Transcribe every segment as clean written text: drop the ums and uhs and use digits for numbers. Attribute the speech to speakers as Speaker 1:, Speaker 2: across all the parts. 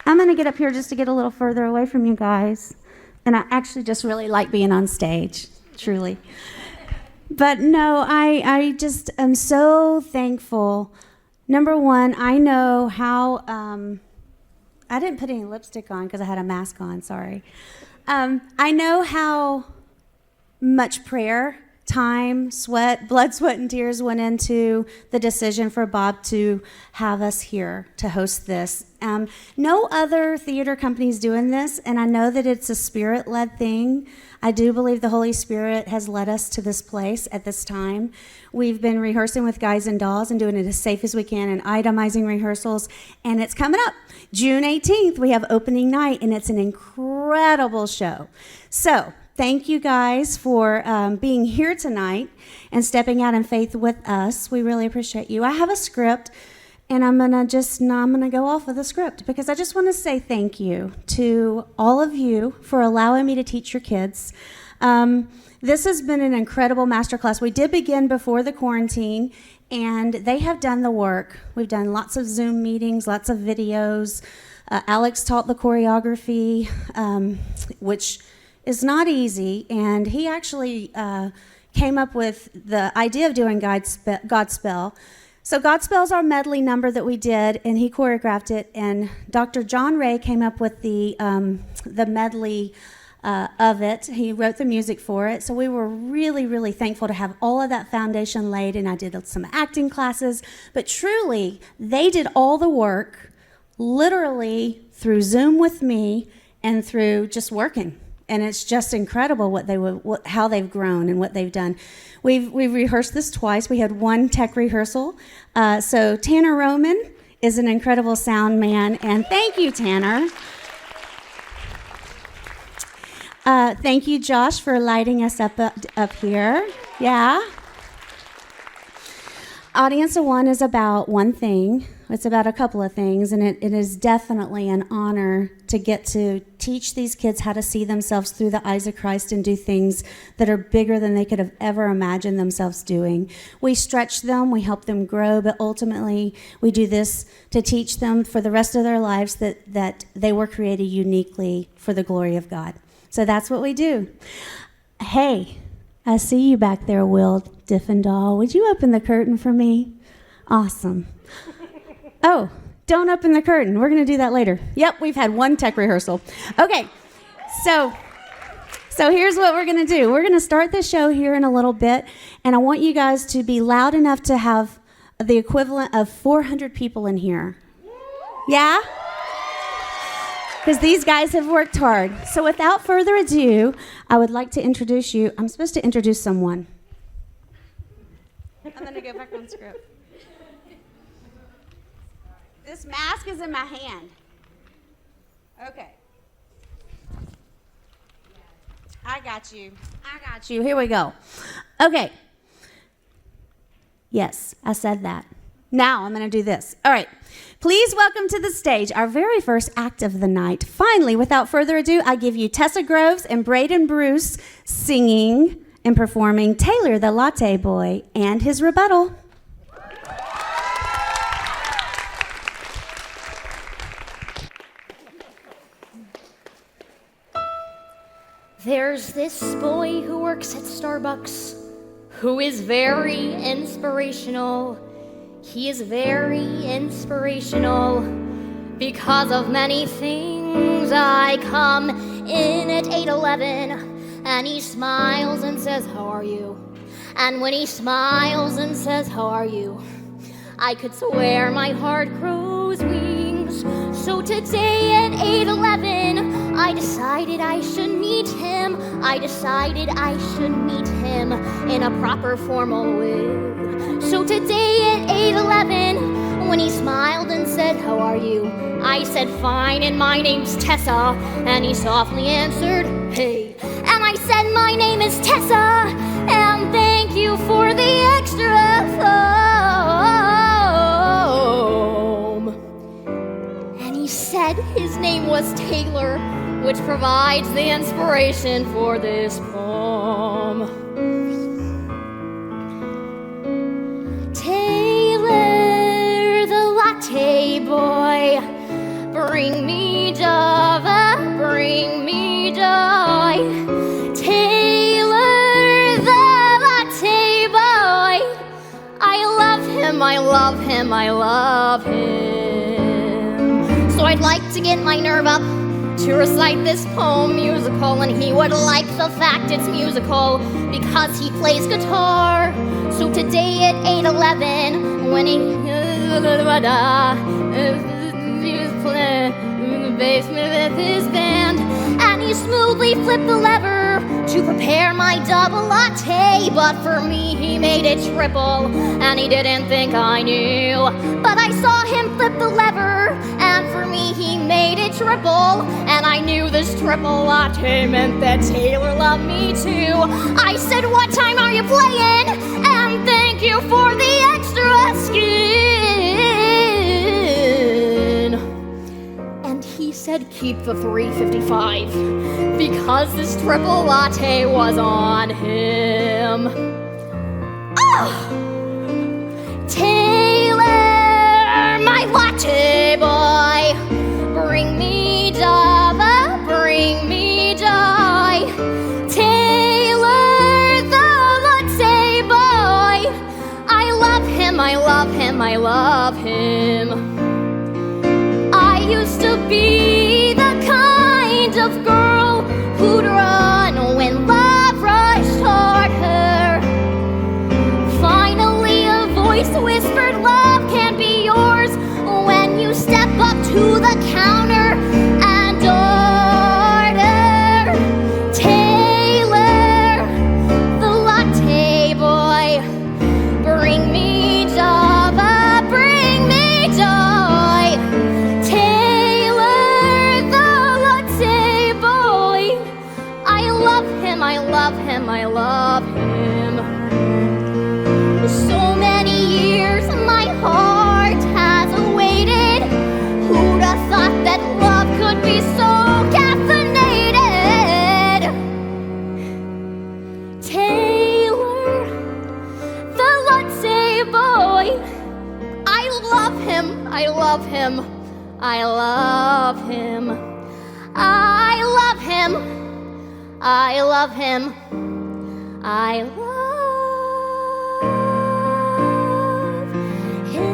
Speaker 1: I'm going to get up here just to get a little further away from you guys. And I actually just really like being on stage, truly. But no, I just am so thankful. Number one, I know how, I didn't put any lipstick on because I had a mask on, sorry. I know how much prayer, time, sweat, blood, sweat, and tears went into the decision for Bob to have us here to host this. No other theater company's doing this, and I know that it's a spirit-led thing. I do believe the Holy Spirit has led us to this place at this time. We've been rehearsing with guys and dolls and doing it as safe as we can and itemizing rehearsals, and it's coming up. June 18th, we have opening night, and it's an incredible show. So, thank you guys for being here tonight and stepping out in faith with us. We really appreciate you. I have a script, and I'm gonna go off of the script because I just want to say thank you to all of you for allowing me to teach your kids. This has been an incredible masterclass. We did begin before the quarantine, and they have done the work. We've done lots of Zoom meetings, lots of videos. Alex taught the choreography, which is not easy, and he actually came up with the idea of doing Godspell. So Godspell is our medley number that we did, and he choreographed it, and Dr. John Ray came up with the medley of it. He wrote the music for it, so we were really, really thankful to have all of that foundation laid, and I did some acting classes, but truly, they did all the work, literally through Zoom with me and through just working. And it's just incredible how they've grown and what they've done. We've rehearsed this twice. We had one tech rehearsal. So Tanner Roman is an incredible sound man, and thank you, Tanner. Thank you, Josh, for lighting us up here. Yeah. Audience of One is about one thing. It's about a couple of things, and it is definitely an honor to get to teach these kids how to see themselves through the eyes of Christ and do things that are bigger than they could have ever imagined themselves doing. We stretch them, we help them grow, but ultimately we do this to teach them for the rest of their lives that they were created uniquely for the glory of God. So that's what we do. Hey, I see you back there, Will Diffendahl. Would you open the curtain for me? Awesome. Oh, don't open the curtain. We're going to do that later. Yep, we've had one tech rehearsal. Okay, so here's what we're going to do. We're going to start the show here in a little bit, and I want you guys to be loud enough to have the equivalent of 400 people in here. Yeah? Because these guys have worked hard. So without further ado, I would like to introduce you. I'm supposed to introduce someone. I'm going to go back on script. This mask is in my hand. Okay. I got you. Here we go. Okay. Yes, I said that. Now I'm going to do this. All right. Please welcome to the stage our very first act of the night. Finally, without further ado, I give you Tessa Groves and Braden Bruce singing and performing Taylor the Latte Boy and his rebuttal.
Speaker 2: There's this boy who works at Starbucks who is very inspirational. He is very inspirational because of many things. I come in at 8:11 and he smiles and says, "How are you?" And when he smiles and says, "How are you?" I could swear my heart grows wings. So today at 8:11, I decided I should meet him. I decided I should meet him in a proper formal way. So today at 8:11, when he smiled and said, "How are you?" I said, "Fine, and my name's Tessa." And he softly answered, "Hey." And I said, "My name is Tessa, and thank you for the extra foam." And he said his name was Taylor, which provides the inspiration for this poem. Taylor the Latte Boy, bring me him, I love him, I love him. So I'd like to get my nerve up to recite this poem musical, and he would like the fact it's musical because he plays guitar. So today at 8:11, when he was playing in the basement with his band, and he smoothly flipped the lever to prepare my double latte, but for me he made it triple, and he didn't think I knew. But I saw him flip the lever, and for me he made it triple, and I knew this triple latte meant that Taylor loved me too. I said, "What time are you playing? And thank you for the extra skin." And he said, "Keep the 355, because this triple latte was on him." Oh! Taylor, my latte boy, bring me Java, bring me joy. Taylor, the latte boy, I love him, I love him, I love him. I used to be the kind of girl who'd run when love rushed toward her. Finally a voice whispered, "Love can't be yours," when you step up to the counter and order Taylor, the latte boy, bring me Java, bring me joy. Taylor, the latte boy, I love him, I love him, I love him. So many years my heart has awaited. Who'd have thought that love could be so caffeinated? Taylor, the latte boy, I love him, I love him, I love him. I love him, I love him, I love him.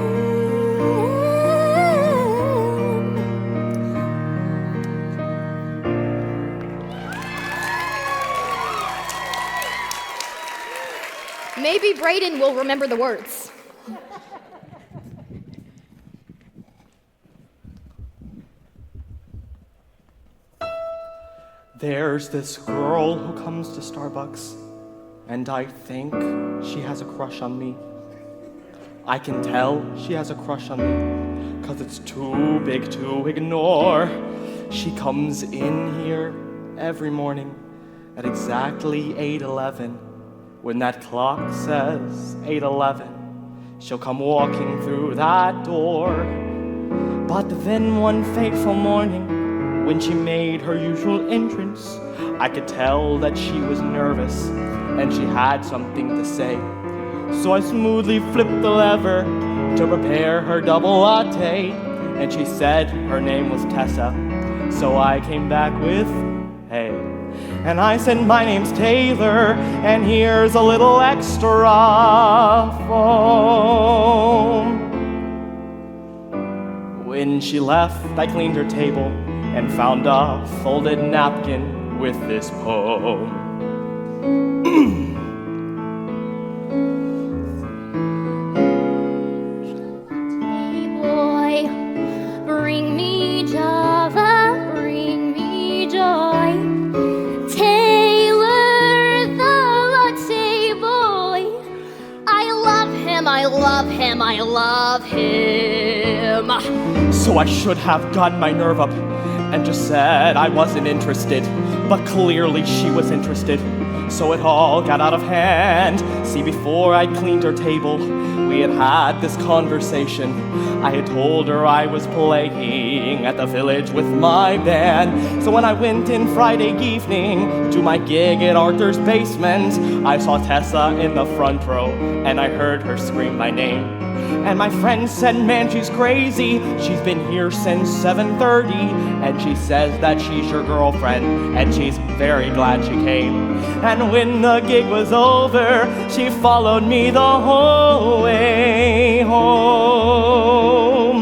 Speaker 2: Maybe Brayden will remember the words.
Speaker 3: There's this girl who comes to Starbucks, and I think she has a crush on me. I can tell she has a crush on me, 'cause it's too big to ignore. She comes in here every morning at exactly 8:11. When that clock says 8:11, she'll come walking through that door. But then one fateful morning, when she made her usual entrance, I could tell that she was nervous and she had something to say. So I smoothly flipped the lever to prepare her double latte, and she said her name was Tessa. So I came back with, "Hey." And I said, "My name's Taylor, and here's a little extra foam." When she left, I cleaned her table and found a folded napkin with this poem.
Speaker 2: Hey boy, bring me Java, bring me joy. Taylor, the latte boy, I love him, I love him, I love him.
Speaker 3: So I should have gotten my nerve up and just said I wasn't interested, but clearly she was interested. So it all got out of hand. See, before I cleaned her table, we had had this conversation. I had told her I was playing at the village with my band. So when I went in Friday evening to my gig at Arthur's basement, I saw Tessa in the front row, and I heard her scream my name. And my friend said, "Man, she's crazy. She's been here since 7:30, and she says that she's your girlfriend, and she's very glad she came." And when the gig was over, she followed me the whole way. me home.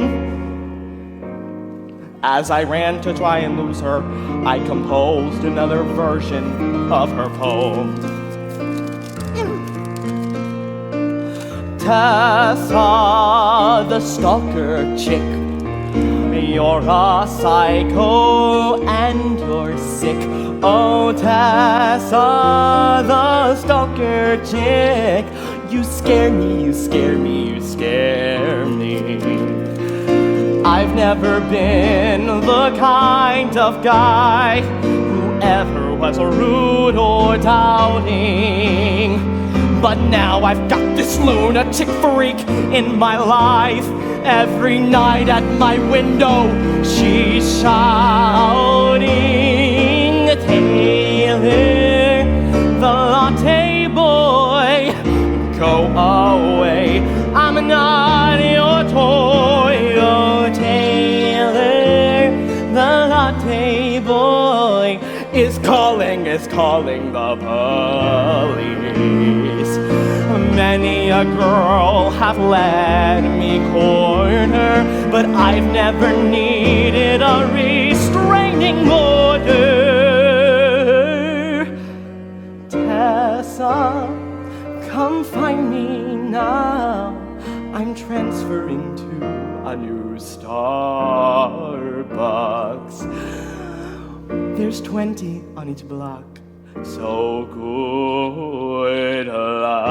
Speaker 3: As I ran to try and lose her, I composed another version of her poem. Tessa, the stalker chick, you're a psycho and you're sick. Oh, Tessa, the stalker chick, you scare me, you scare me, you scare me. I've never been the kind of guy who ever was rude or doubting. But now I've got this lunatic freak in my life. Every night at my window, she's shouting, Taylor, the latte boy, go away, I'm not your toy. Oh, Taylor, the latte boy is calling the police. Many a girl have let me corner, but I've never needed a restraining order. Tessa, come find me now. I'm transferring to a new Starbucks. There's 20 on each block. So good luck.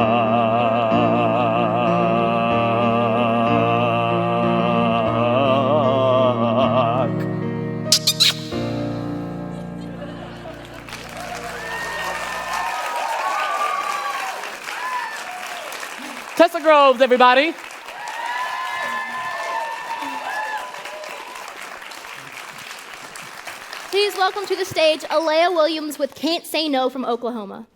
Speaker 3: Tessa Groves, everybody.
Speaker 2: Please welcome to the stage Alea Williams with Can't Say No from Oklahoma.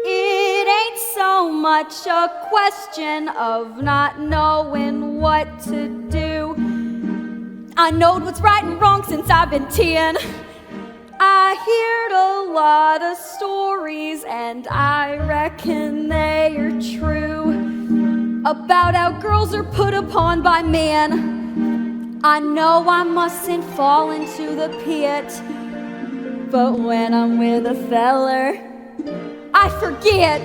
Speaker 4: It ain't so much a question of not knowing what to do. I knowed what's right and wrong since I've been 10. I heard a lot of stories and I reckon they are true about how girls are put upon by men. I know I mustn't fall into the pit, but when I'm with a feller, I forget.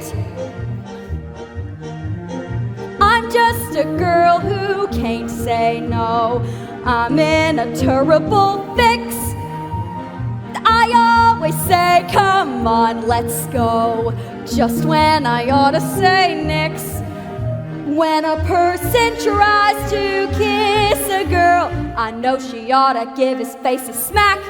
Speaker 4: I'm just a girl who can't say no. I'm in a terrible fix. I always say, come on, let's go, just when I ought to say nix. When a person tries to kiss a girl, I know she ought to give his face a smack.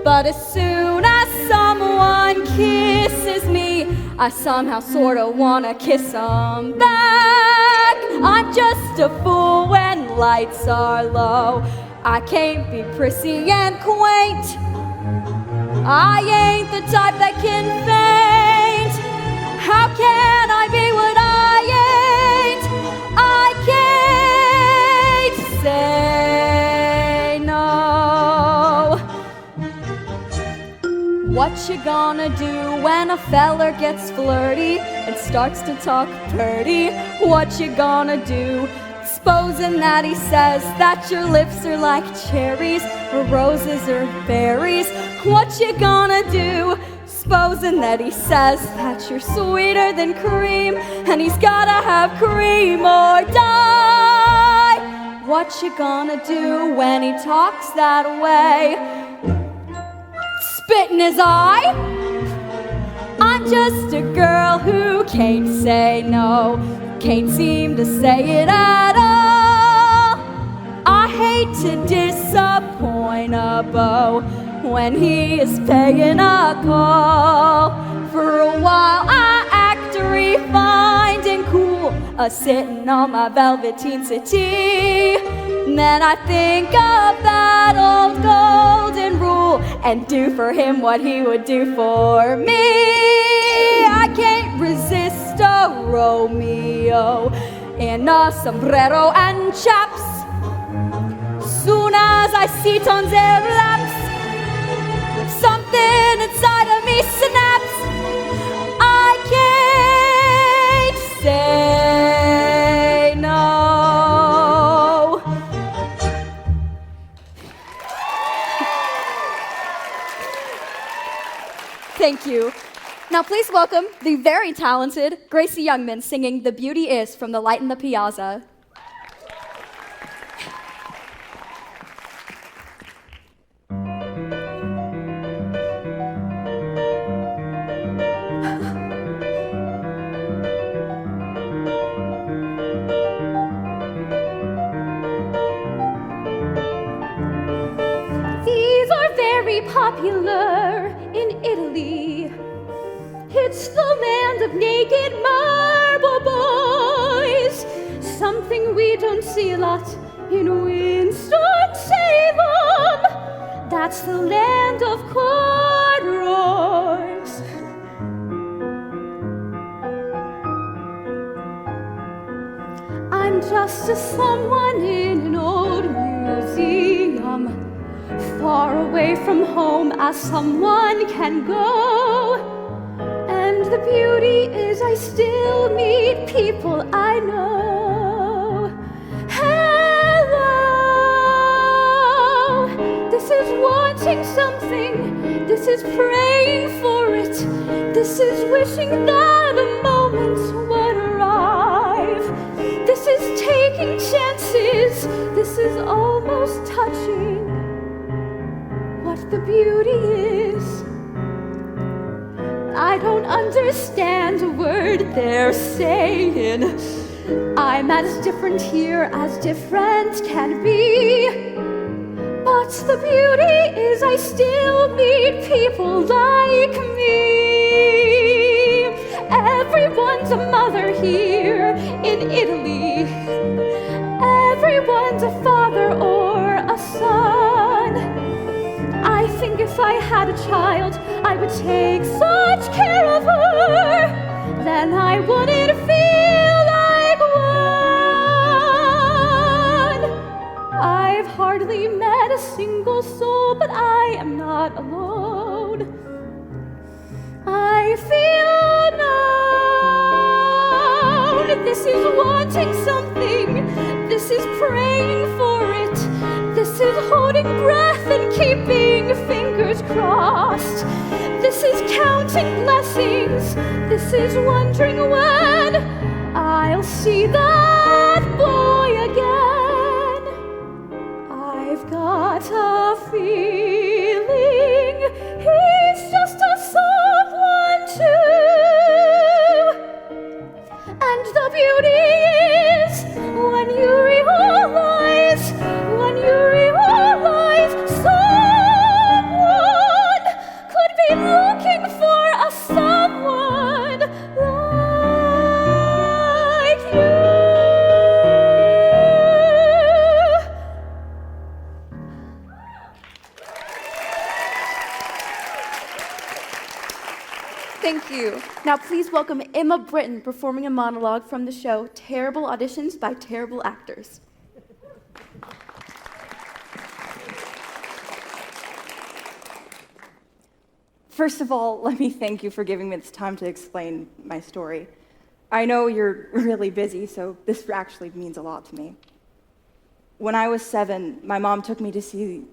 Speaker 4: But as soon as someone kisses me, I somehow sorta wanna kiss them back. I'm just a fool when lights are low. I can't be prissy and quaint. I ain't the type that can faint. How can I be what I ain't? I can't say no. What you gonna do when a feller gets flirty and starts to talk purty? What you gonna do? Supposing that he says that your lips are like cherries or roses or berries. What you gonna do? Supposing that he says that you're sweeter than cream and he's gotta have cream or die. What you gonna do when he talks that way? Spit in his eye? I'm just a girl who can't say no, can't seem to say it at all. I hate to disappoint a beau when he is paying a call. For a while I act refined and cool, sitting on my velveteen settee. Then I think of that old golden rule and do for him what he would do for me. I can't resist a Romeo in a sombrero and chaps. Soon as I sit on their laps, something Thank you. Now please welcome the very talented Gracie Youngman singing The Beauty Is from The Light in the Piazza.
Speaker 5: These are very popular in Italy. It's the land of naked marble boys, something we don't see a lot in Winston-Salem. That's the land of corduroys. I'm just a someone in an old museum, far away from home as someone can go. And the beauty is I still meet people I know. Hello, this is wanting something, this is praying for it, this is wishing that a moment would arrive. This is taking chances, this is almost touching what the beauty is. I don't understand a word they're saying. I'm as different here as different can be. But the beauty is I still meet people like me. Everyone's a mother here in Italy. Everyone's a father or a son. I think if I had a child, I would take such care of her, then I wouldn't feel like one. I've hardly met a single soul, but I am not alone. I feel known. This is wanting something. This is praying for it. This is holding breath and keeping fingers crossed. This is counting blessings. This is wondering when I'll see that boy again. I've got a feeling he's just a someone too. And the beauty is when you realize someone could be looking for a someone like you.
Speaker 4: Thank you. Now please welcome Emma Britton performing a monologue from the show Terrible Auditions by Terrible Actors. First of all, let me thank you for giving me this time to explain my story. I know you're really busy, so this actually means a lot to me. When I was 7, my mom took me to see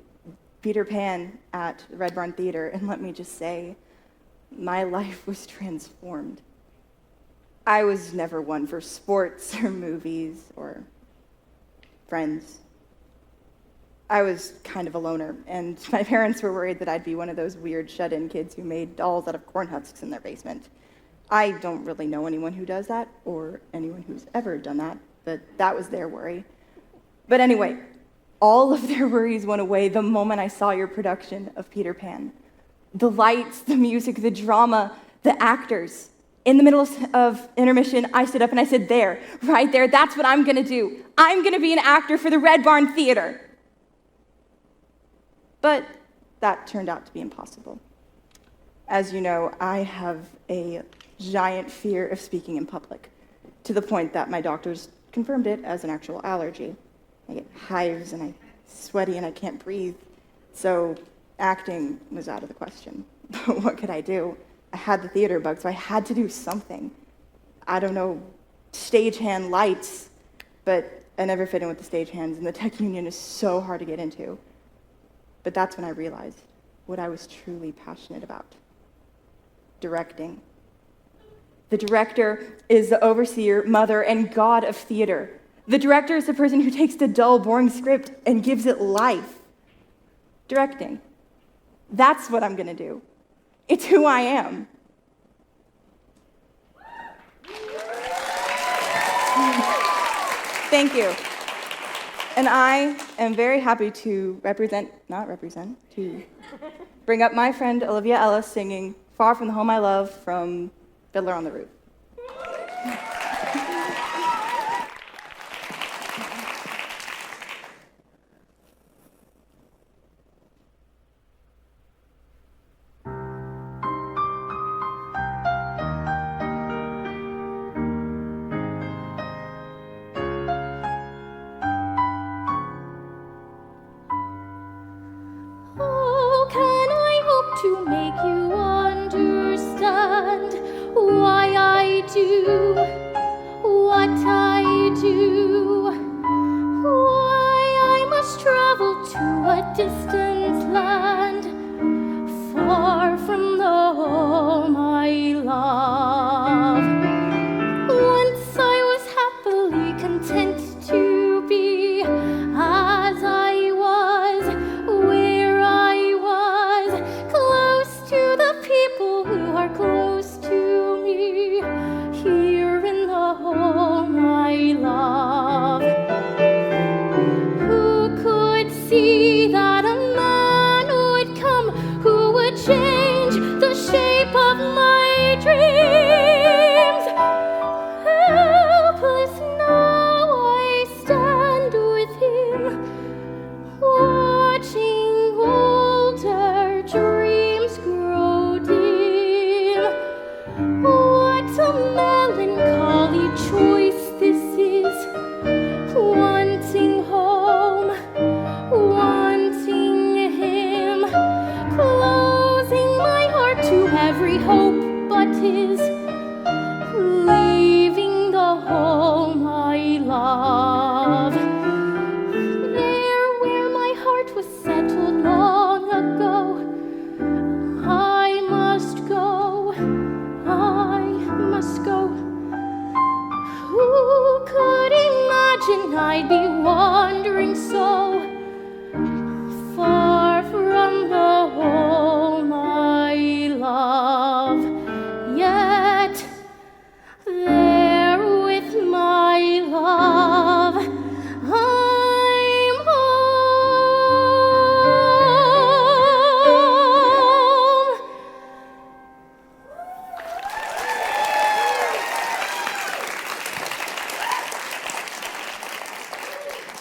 Speaker 4: Peter Pan at the Red Barn Theater, and let me just say, my life was transformed. I was never one for sports or movies or friends. I was kind of a loner, and my parents were worried that I'd be one of those weird shut-in kids who made dolls out of corn husks in their basement. I don't really know anyone who does that, or anyone who's ever done that, but that was their worry. But anyway, all of their worries went away the moment I saw your production of Peter Pan. The lights, the music, the drama, the actors. In the middle of intermission, I stood up and I said, there, right there, that's what I'm gonna do. I'm gonna be an actor for the Red Barn Theater. But that turned out to be impossible. As you know, I have a giant fear of speaking in public, to the point that my doctors confirmed it as an actual allergy. I get hives and I'm sweaty and I can't breathe. So acting was out of the question. But what could I do? I had the theater bug, so I had to do something. I don't know, stagehand lights, but I never fit in with the stagehands, and the tech union is so hard to get into. But that's when I realized what I was truly passionate about.
Speaker 6: directing. The director is the overseer, mother, and god of theater. The director is the person who takes the dull, boring script and gives it life. Directing. That's what I'm gonna do. It's who I am. Thank you. And I am very happy to to bring up my friend Olivia Ellis singing Far From the Home I Love from Fiddler on the Roof.
Speaker 2: Oh, can I hope to make you understand why I do what I do? Why I must travel to a distant land, far from the home I love. Once I was happily content to be as I was, where I was, close to the people who are close to me, here in the home I love. Who could see that a man would come who would change the shape of my dreams? Helpless now I stand with him, watching older dreams grow dim. What a melancholy choice this is, wanting home, wanting him, closing my heart to every hope but his, leaving the home I love. There where my heart was settled long ago, I must go, I must go. Who could imagine I'd be wandering so far from the home I love? Yet there with my love, I'm home.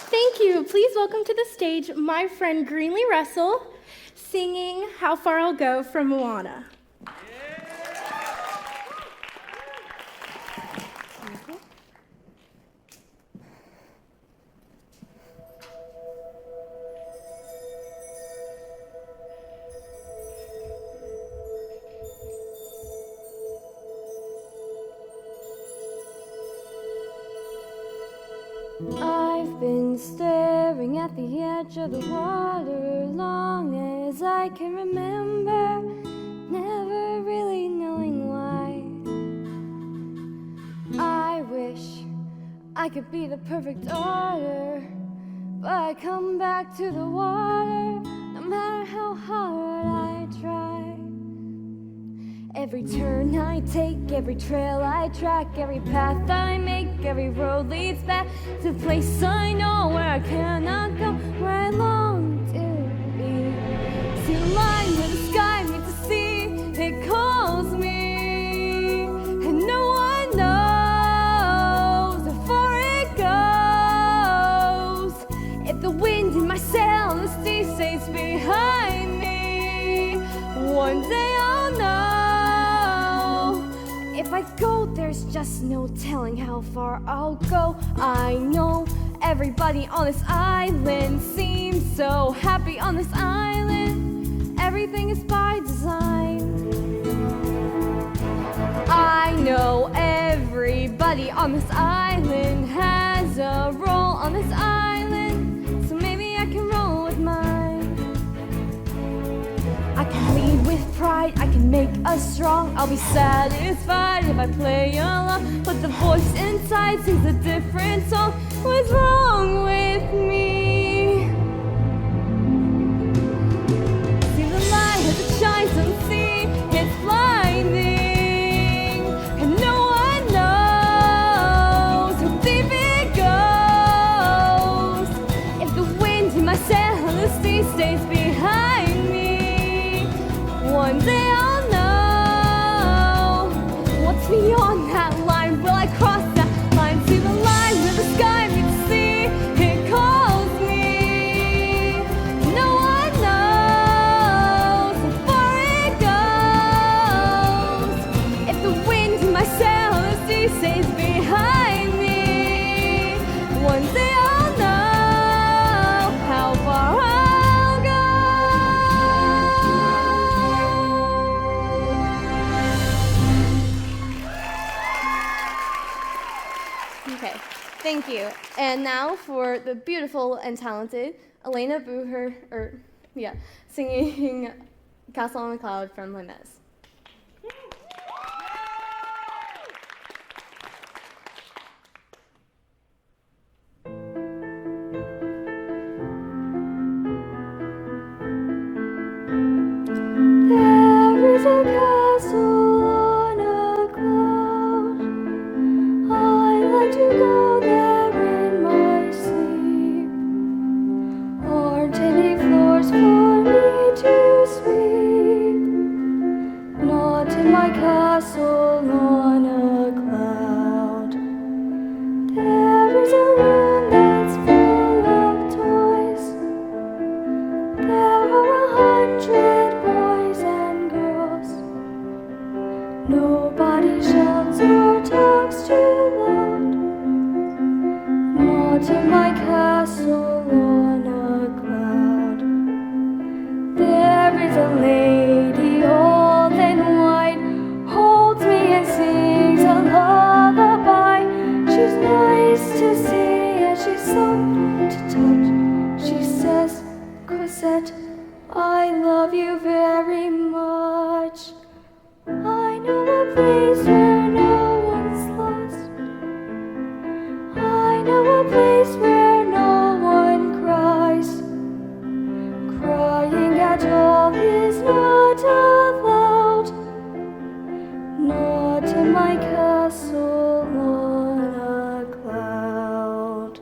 Speaker 2: Thank you. Please welcome to the stage my friend Greenlee Russell singing How Far I'll Go from Moana.
Speaker 7: I've been staring at the edge of the water long as I can remember, never really knowing why. I wish I could be the perfect daughter, but I come back to the water no matter how hard I try. Every turn I take, every trail I track, every path I make, every road leads back to a place I know where I cannot go, where I long to be. See the line where the sky meets the sea, it calls me, and no one knows how far it goes. If the wind in my sail and the sea stays behind me, one day I'll know. If I go, there's just no telling how far I'll go. I know everybody on this island seems so happy on this island. Everything is by design. I know everybody on this island has a role on this island, so maybe I can roll with mine. I can lead with pride right, I can make us strong. I'll be satisfied if I play along, but the voice inside sings a different song. What's wrong with me? See the light as it shines on the sea, it's blinding, and no one knows how deep it goes. If the wind in my sail on the sea stays behind me, one day I'll know what's beyond that line. Will I cross that line? See the line where the sky meets the sea. It calls me. No one knows how far it goes. If the wind in my sail on the sea stays behind me, one day I'll know how far I'll go. Okay, thank you. And now for the beautiful and talented Elena Booher, singing Castle on the Cloud from Les Mis.
Speaker 5: There is a castle on a cloud. I like to go there in my sleep. Aren't any floors for me to sweep? Not in my castle on a cloud. There is a room that's full of toys. There are 100 boys and girls. Nobody shouts or talks too loud. Not in my castle on a cloud. There is a lady old and white, holds me and sings a lullaby. She's nice to see and she's soft to touch. She says, Cosette, I love you very much. I know a place where no one's lost. I know a place where no one cries. Crying at all is not allowed. Not in my castle on a cloud.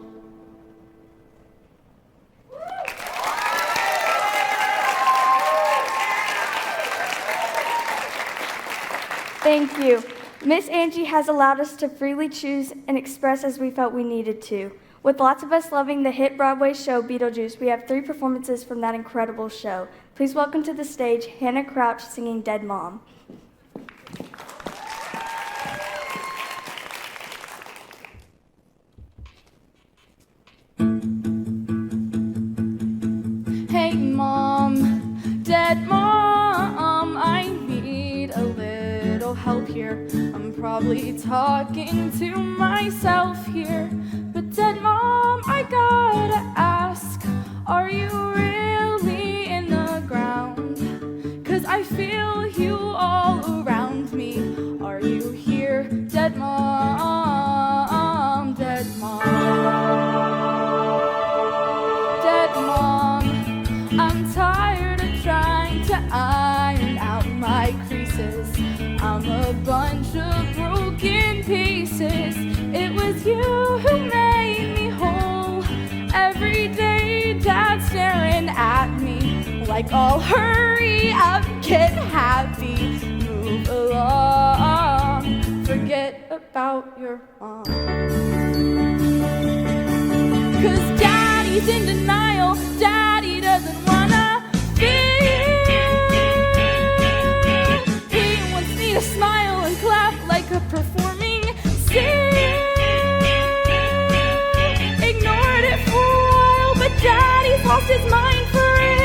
Speaker 5: Thank you. Miss Angie has allowed us to freely choose and express as we felt we needed to. With lots of us loving the hit Broadway show Beetlejuice, we have 3 performances from that incredible show. Please welcome to the stage Hannah Crouch singing Dead Mom.
Speaker 7: Hey mom, dead mom, I need a little help here. I'm probably talking to myself here, but dead mom, I gotta ask, are you really in the ground? 'Cause I feel you all around me. Are you here, dead mom, dead mom? Dead mom, I'm tired of trying to iron out my creases. I'm a bunch of broken pieces. It was you who made me whole. Every day Dad's staring at me like, "I'll hurry up, get happy, move along, forget about your mom." 'Cause Daddy's in denial, Daddy doesn't wanna feel. He wants me to smile and clap like a performing seal. Ignored it for a while, but Daddy's lost his mind for real.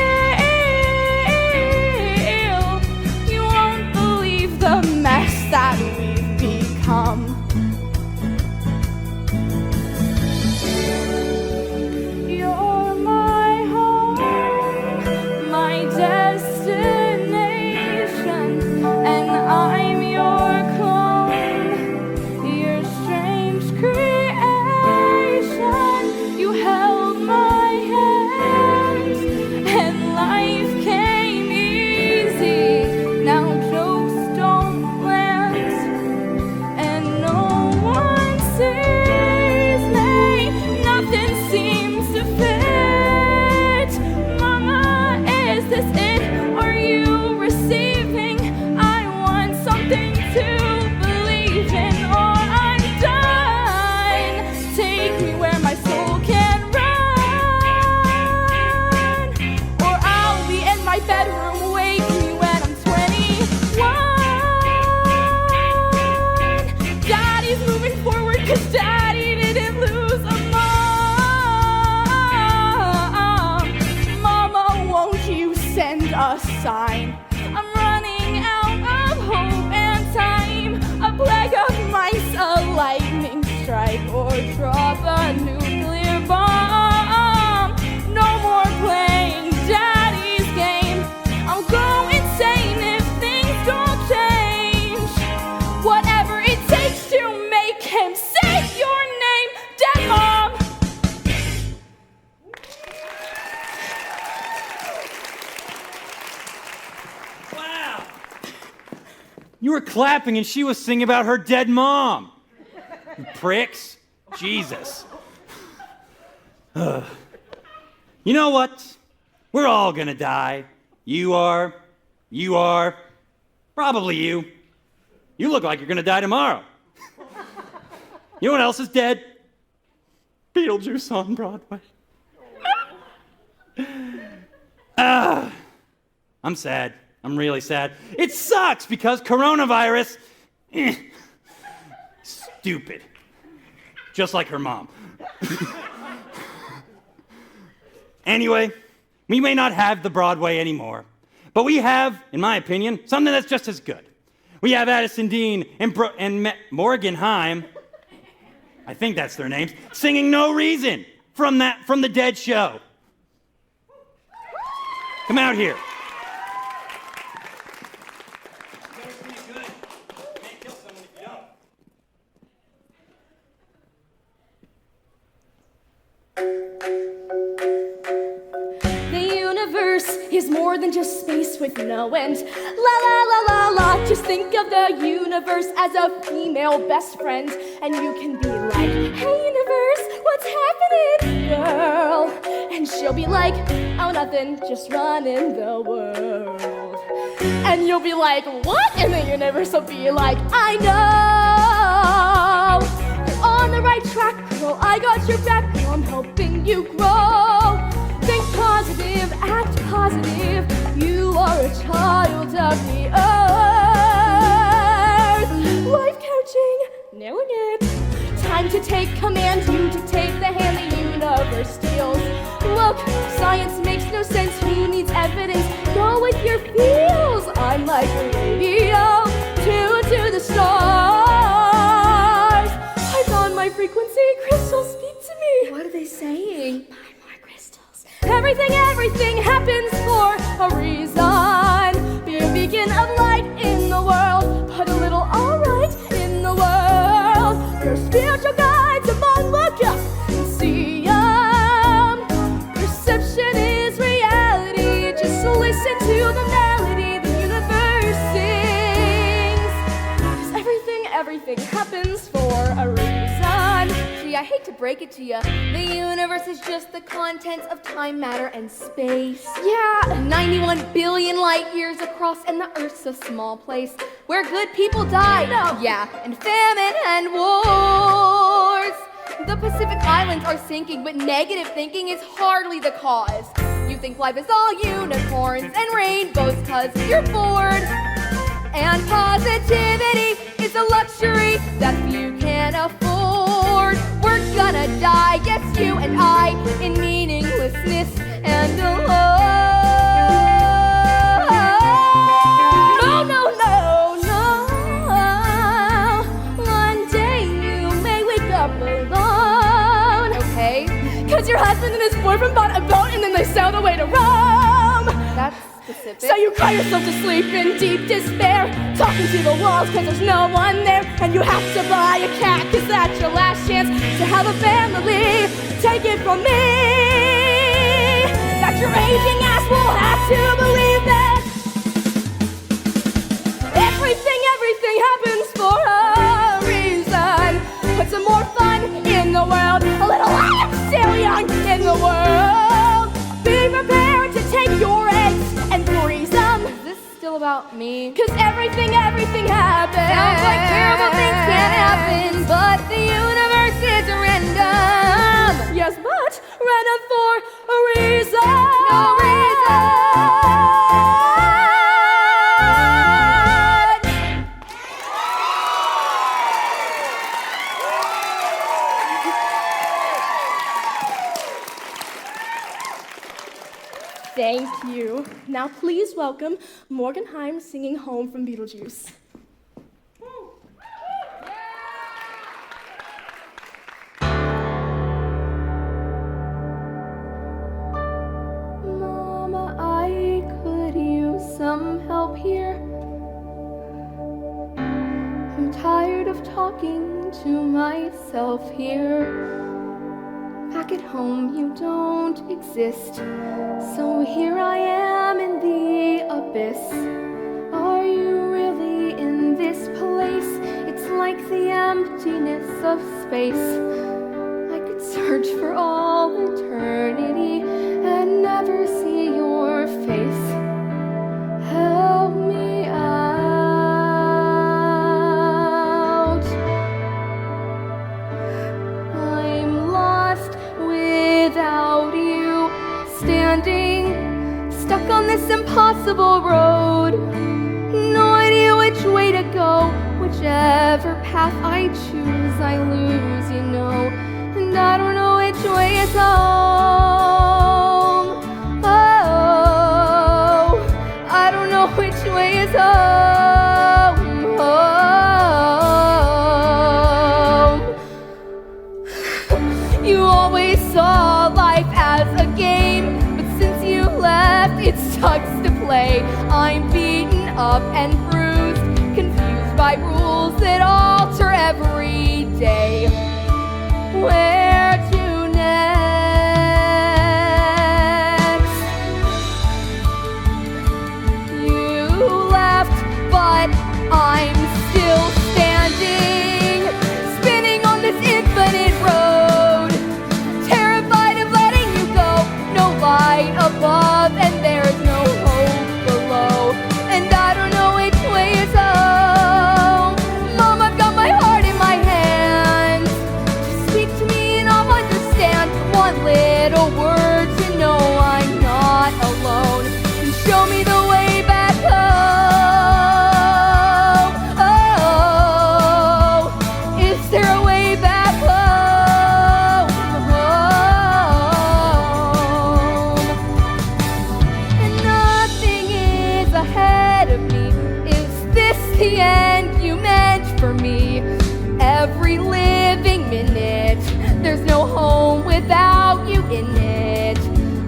Speaker 7: You won't believe the mess that we've become. You're my heart. sign. I'm running out of hope and time. A plague of mice, a lightning strike, or drop a nuclear bomb. No more playing daddy's game. I'll go insane if things don't change. Whatever it takes to make him say your name, Dead Mom.
Speaker 8: Wow! You were clapping and she was singing about her dead mom. You pricks. Jesus. You know what? We're all gonna die. You are, probably you. You look like you're gonna die tomorrow. You know what else is dead?
Speaker 3: Beetlejuice on Broadway.
Speaker 8: I'm sad. I'm really sad. It sucks because coronavirus, stupid. Just like her mom. Anyway, we may not have the Broadway anymore, but we have, in my opinion, something that's just as good. We have Addison Dean and Morgan Heim, I think that's their names, singing No Reason from the Dead show. Come out here.
Speaker 7: Is more than just space with no end. La la la la la. Just think of the universe as a female best friend, and you can be like, "Hey universe, what's happening, girl?" And she'll be like, "Oh nothing, just running the world." And you'll be like, "What?" And the universe will be like, "I know you're on the right track, girl. I got your back, girl. I'm helping you grow. Think positive, act positive. You are a child of the earth." Life coaching, no need. Time to take command, you to take the hand the universe deals. Look, science makes no sense. Who needs evidence? Go with your feels. I'm like a radio, tuned to the stars. I found my frequency. Crystals, speak to me. What are they saying? Everything happens for a reason. Be a beacon of light in the world. Put a little alright in the world. Your spiritual guides among, look up and see 'em. Perception is reality. Just listen to the melody the universe sings. 'Cause everything happens for a reason. I hate to break it to you, the universe is just the contents of time, matter, and space. Yeah, 91 billion light years across, and the Earth's a small place where good people die. No. Yeah, and famine and wars. The Pacific Islands are sinking, but negative thinking is hardly the cause. You think life is all unicorns and rainbows 'cause you're bored. And positivity is a luxury that few can afford. We're gonna die, yes, you and I, in meaninglessness and alone. No, no, no, no. One day you may wake up alone. Okay. 'Cause your husband and his boyfriend bought a boat and then they sailed away to Rome. That's specific. So you cry yourself to sleep in deep despair, talking to the walls 'cause there's no one there. And you have to buy a cat 'cause that's your last chance to have a family. Take it from me that your aging ass will have to believe that everything happens for a reason. Put some more fun in the world, a little I'm still young in the world. Be prepared to take your eggs and freeze them. Is this still about me? 'Cause everything happens. Sounds like terrible things can happen, but the universe is random. Yes, but random for a reason. No reason.
Speaker 9: Thank you. Now please welcome Morgan Heim singing Home from Beetlejuice.
Speaker 5: Mama, I could use some help here. I'm tired of talking to myself here. Back at home you don't exist, so here I am in the abyss. Are you really in this place? It's like the emptiness of space. I could search for all eternity and never see your face. Help me out. I'm lost without you, standing stuck on this impossible road. No idea which way to go. Whichever path I choose, I lose, you know. And I don't know which way is home. Oh, I don't know which way is home. Home. You always saw life as a game, but since you left, it sucks to play. I'm beaten up and bruised, confused by rules that alter every day. Where to next? You left, but I'm still standing, spinning on this infinite road, terrified of letting you go. No light above, and there's no hope below. And I don't know which way is home. Mom, I've got my heart in my hands. Just speak to me and I'll understand. One little word to know I'm not alone. And show me the way back home. Oh, is there a way back home? And nothing is ahead of me. Is this the end you meant for me? Every living minute, there's no home without you in it.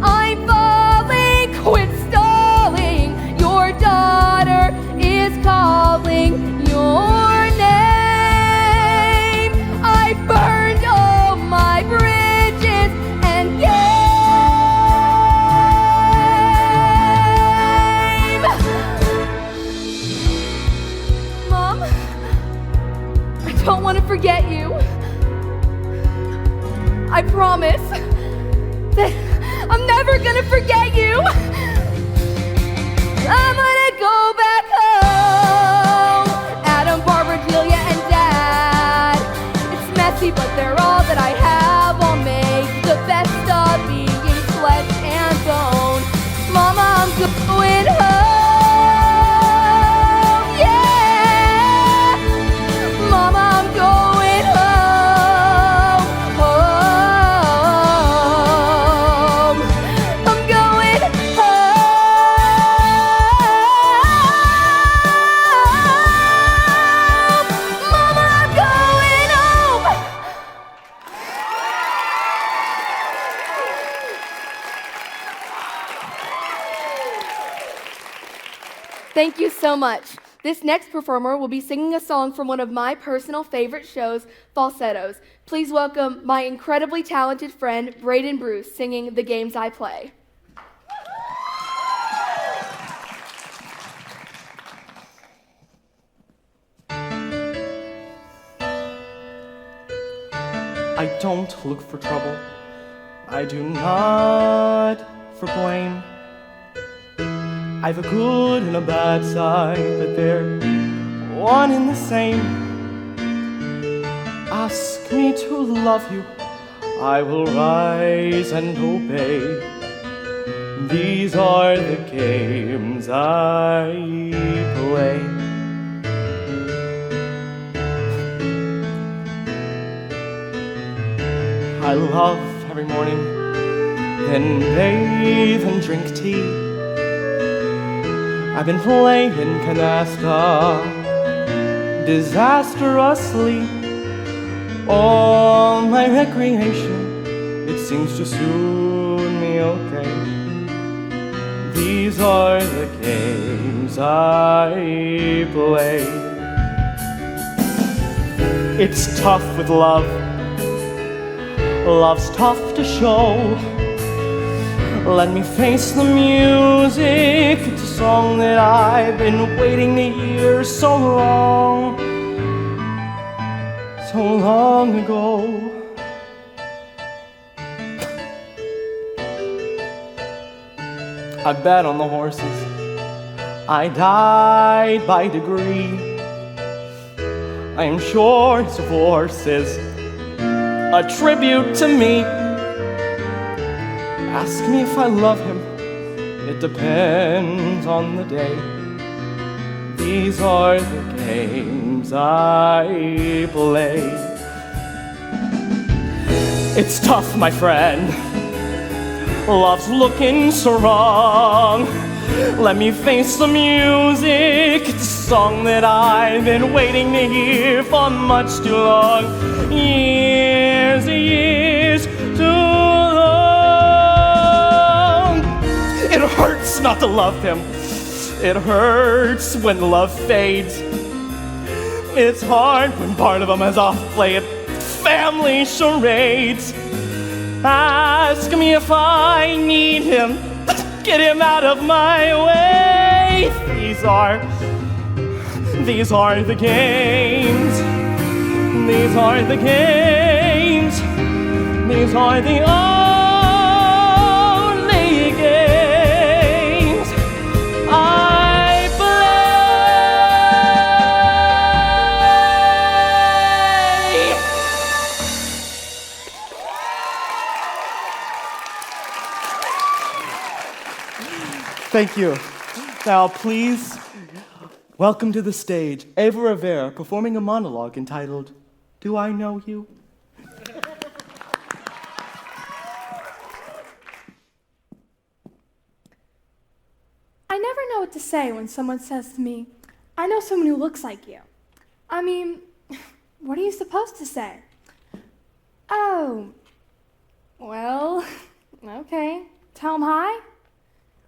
Speaker 5: I'm falling, quit stalling. Your daughter is calling your name. I burned all my bridges and game. Mom, I don't want to forget you. I promise that I'm never gonna forget you. I'm gonna go back home. Adam, Barbara, Delia, and Dad. It's messy, but they're all that I have. I'll make the best of being flesh and bone. Mama, I'm going home. Yeah. Mama, I'm going home. Home. I'm going home. Mama, I'm going home. Thank you so much. This next performer will be singing a song from one of my personal favorite shows, Falsettos. Please welcome my incredibly talented friend, Braden Bruce, singing The Games I Play.
Speaker 3: I don't look for trouble. I do not for blame. I've a good and a bad side, but they're one and the same. Ask me to love you, I will rise and obey. These are the games I play. I love every morning then bathe and drink tea. I've been playing canasta disastrously. All my recreation, it seems to suit me okay. These are the games I play. It's tough with love. Love's tough to show. Let me face the music. It's a song that I've been waiting to hear so long ago. I bet on the horses. I died by degree. I am sure his divorce is a tribute to me. Ask me if I love him. It depends on the day. These are the games I play. It's tough, my friend. Love's looking so wrong. Let me face the music. It's a song that I've been waiting to hear for much too long. Years and years too long. It hurts not to love him. It hurts when love fades. It's hard when part of him is off playing family charades. Ask me if I need him. Get him out of my way. These are the games. These are the games. These are the only games I play. Thank you. Now, please welcome to the stage Ava Rivera performing a monologue entitled, Do I Know You?
Speaker 9: I never know what to say when someone says to me, I know someone who looks like you. I mean, what are you supposed to say? Oh, well, okay. Tell them hi?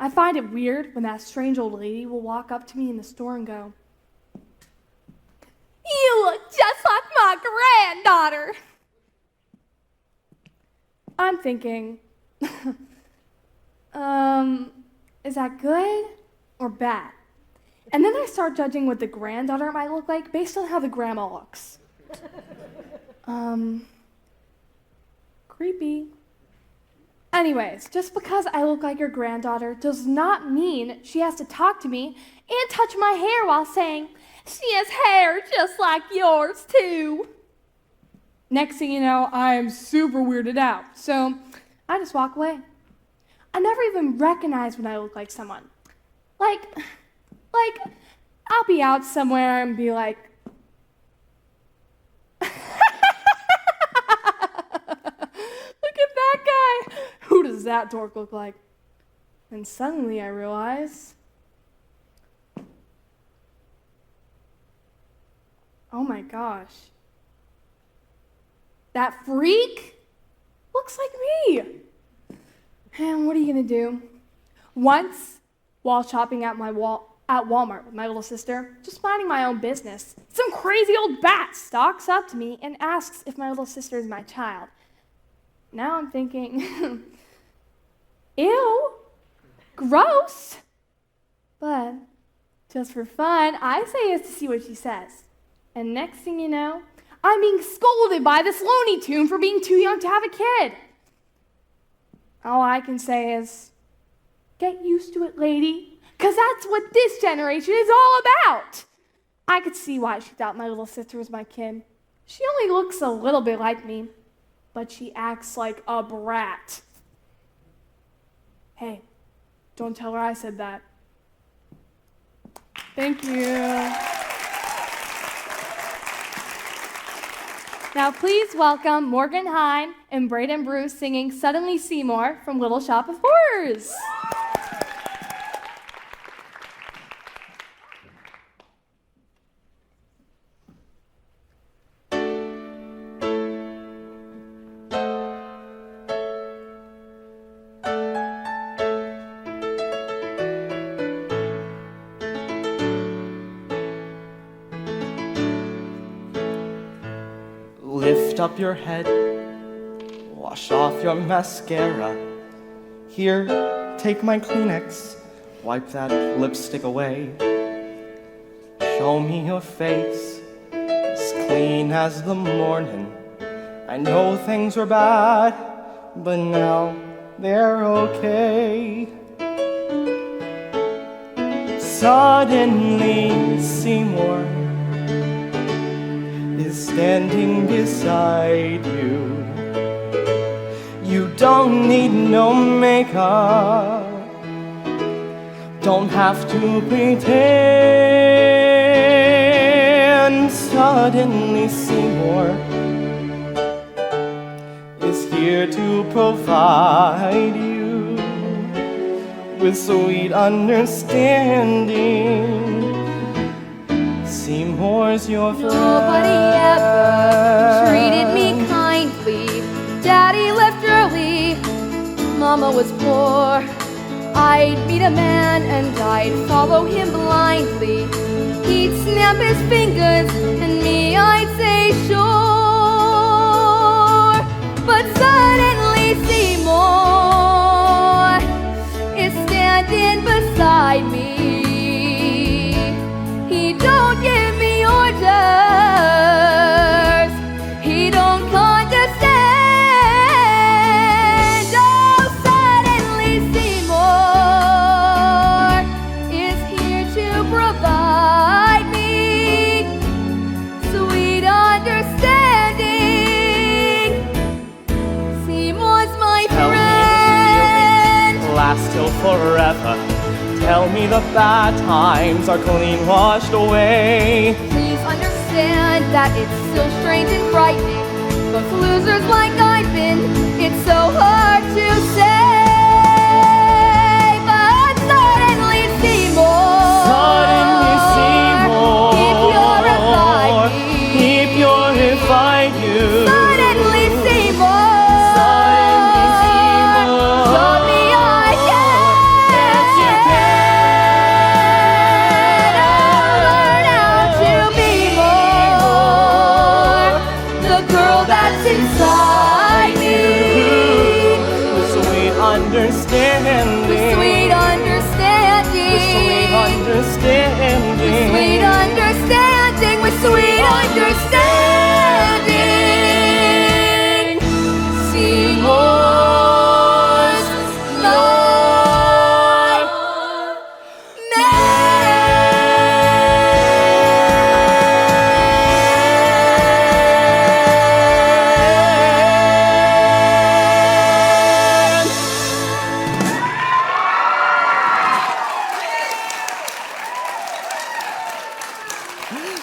Speaker 9: I find it weird when that strange old lady will walk up to me in the store and go, You look just like my granddaughter. I'm thinking, is that good or bad? And then I start judging what the granddaughter might look like based on how the grandma looks. Creepy. Anyways, just because I look like your granddaughter does not mean she has to talk to me and touch my hair while saying, She has hair just like yours too. Next thing you know, I am super weirded out, so I just walk away. I never even recognize when I look like someone. Like, I'll be out somewhere and be like, Look at that guy. Who does that dork look like? And suddenly I realize, oh my gosh, that freak looks like me. And what are you gonna do? Once, while shopping at Walmart with my little sister, just minding my own business, some crazy old bat stalks up to me and asks if my little sister is my child. Now I'm thinking, ew, gross. But just for fun, I say yes to see what she says. And next thing you know, I'm being scolded by this Looney Tune for being too young to have a kid. All I can say is, get used to it, lady, because that's what this generation is all about. I could see why she thought my little sister was my kid. She only looks a little bit like me, but she acts like a brat. Hey, don't tell her I said that. Thank you. Now please welcome Morgan Hine and Braden Bruce singing Suddenly Seymour from Little Shop of Horrors.
Speaker 3: Lift up your head, wash off your mascara. Here, take my Kleenex, wipe that lipstick away. Show me your face, as clean as the morning. I know things were bad, but now they're okay. Suddenly, Seymour is standing beside you. You don't need no makeup, don't have to pretend. Suddenly Seymour is here to provide you with sweet understanding. Seymour's your friend.
Speaker 4: Nobody ever treated me kindly. Daddy left early, Mama was poor. I'd meet a man and I'd follow him blindly. He'd snap his fingers and me I'd say sure. But suddenly Seymour is standing beside me. He don't give me orders, he don't condescend. Oh, suddenly Seymour is here to provide me sweet understanding. Seymour's my friend.
Speaker 3: Last till forever. Tell me the bad times are clean washed away.
Speaker 4: Please understand that it's still strange and frightening, but for losers like I've been, it's so hard to say. But suddenly Seymour, he purified me.
Speaker 3: He purified you.
Speaker 4: Suddenly Seymour, showed me I can. Inside me,
Speaker 3: with sweet understanding,
Speaker 4: with sweet understanding,
Speaker 3: with sweet understanding,
Speaker 4: with sweet understanding, with sweet understanding. Seymour's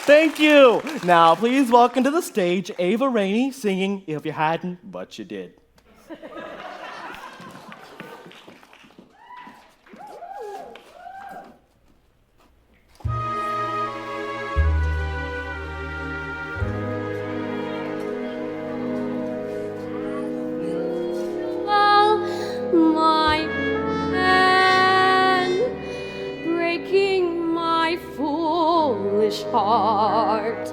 Speaker 3: Thank you. Now, please welcome to the stage Ava Rainey singing If You Hadn't, But You Did.
Speaker 5: My man, breaking my foolish heart.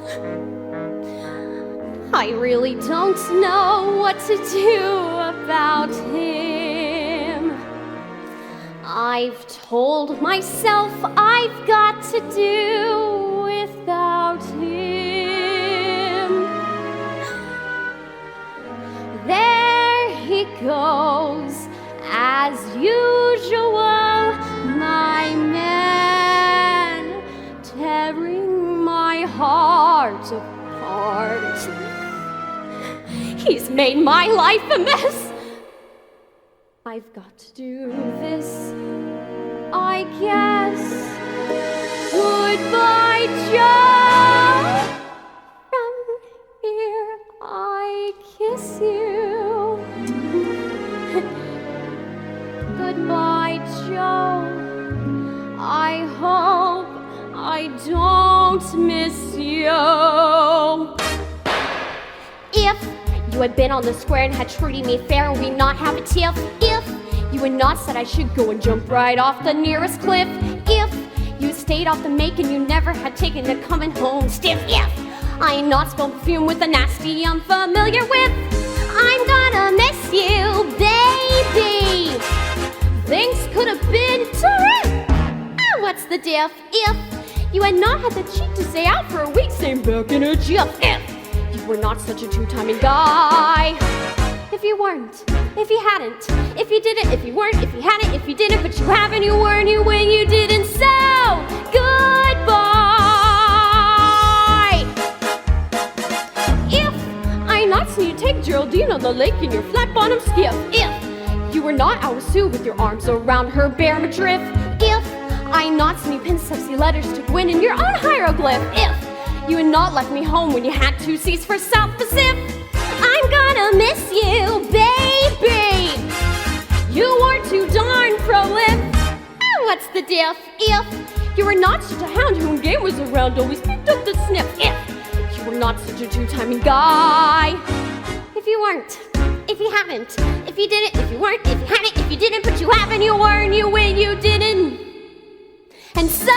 Speaker 5: I really don't know what to do about him. I've told myself I've got to do without him. There he goes, as usual, my man, tearing my heart apart. He's made my life a mess. I've got to do this, I guess. Goodbye, Joe. From here don't miss you.
Speaker 2: If you had been on the square and had treated me fair, and we not have a tiff. If you had not said I should go and jump right off the nearest cliff. If you stayed off the make and you never had taken to coming home stiff. If I ain't not spilled perfume with a nasty I'm familiar with, I'm gonna miss you, baby. Things could have been terrific. What's the diff? If you had not had the cheek to stay out for a week, same back in a jiff. If you were not such a two-timing guy. If you weren't, if you hadn't, if you didn't, if you weren't, if you hadn't, if you didn't, but you haven't, you weren't, you when you didn't. So goodbye. If I not seen you take Geraldine on the lake in your flat bottom skiff. If you were not out with Sue with your arms around her bare midriff. If I not seen you pen sexy letters to Gwen in your own hieroglyph. If you had not left me home when you had 2 seats for South Pacific, I'm gonna miss you, baby. You are too darn prolific. What's the diff? If you were not such a hound who when game was around always picked up the sniff. If you were not such a two-timing guy. If you weren't, if you haven't, if you didn't, if you weren't, if you hadn't, if you didn't, but you haven't, you weren't, you when you didn't. And so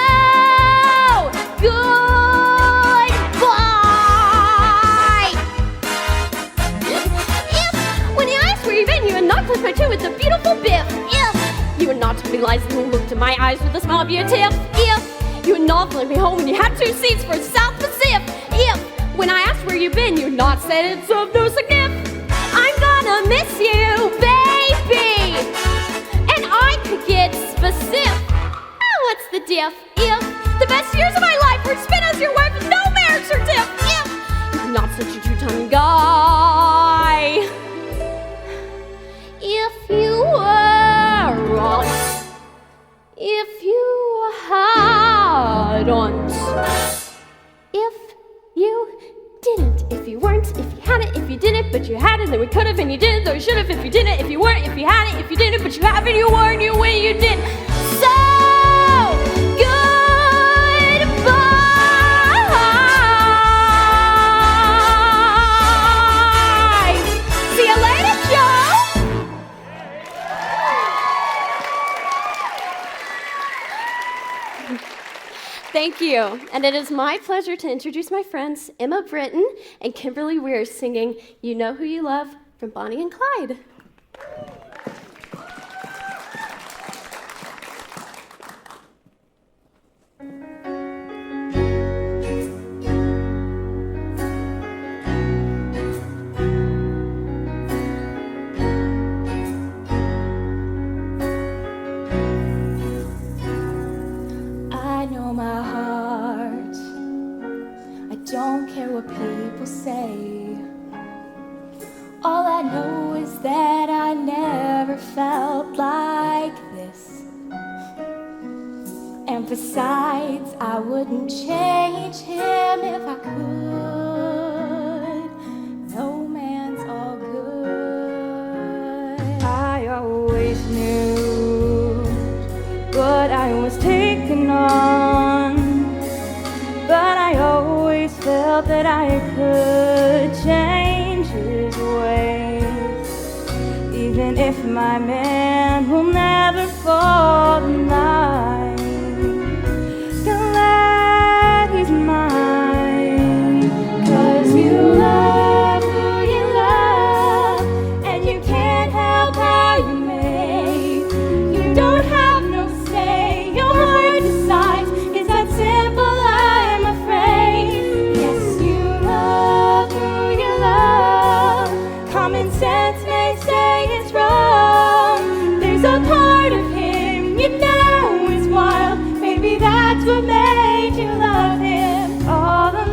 Speaker 2: goodbye. If when you asked where you've been, you had not touched my chin with a beautiful biff. If you had not told me lies and looked in my eyes with a smile of your tiff. If you had not let me home when you had 2 seats for South Pacific. If when I asked where you've been, you had not said it's of no significance. I'm gonna miss you, baby. And I could get specific. What's the diff? If the best years of my life were spent as your wife with no marriage certificate. If you're not such a two-timing guy. If you weren't. If you hadn't. If you didn't. If you weren't. If you hadn't. If you didn't. But you hadn't. Then we could have and you didn't. Though you should have if you didn't. If you weren't. If you hadn't. If you didn't. But you haven't. You weren't. You when you did. So thank you. And it is my pleasure to introduce my friends Emma Britton and Kimberly Weir singing You Know Who You Love from Bonnie and Clyde.
Speaker 7: Don't care what people say. All I know is that I never felt like this. And besides, I wouldn't change him if I could. No man's all good.
Speaker 6: I always knew what I was taking on, but I always felt that I could change his ways, even if my man will never fall in line. Glad he's mine, 'cause you love who you love, and you can't help how you make. You don't have no say, your heart decides. It's that simple. Common sense may say it's wrong. There's a part of him you know is wild. Maybe that's what made you love him all along.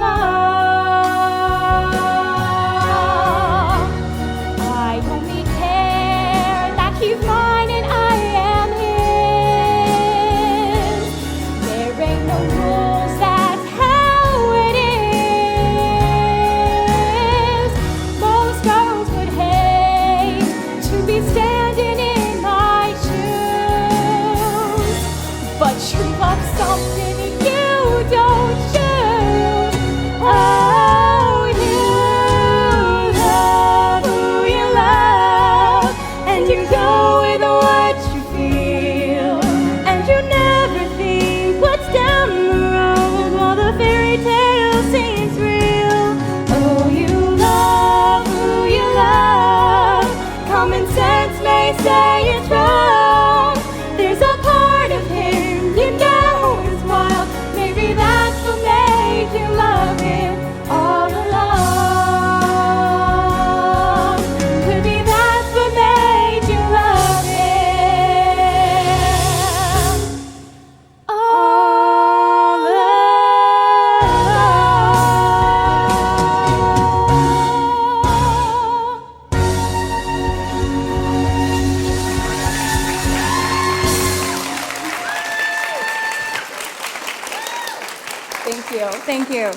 Speaker 6: I only care that he's mine and I am his. There ain't no rules, that's how it is. Most girls would hate to be standing in my shoes, but you love something you don't Thank you. Thank you.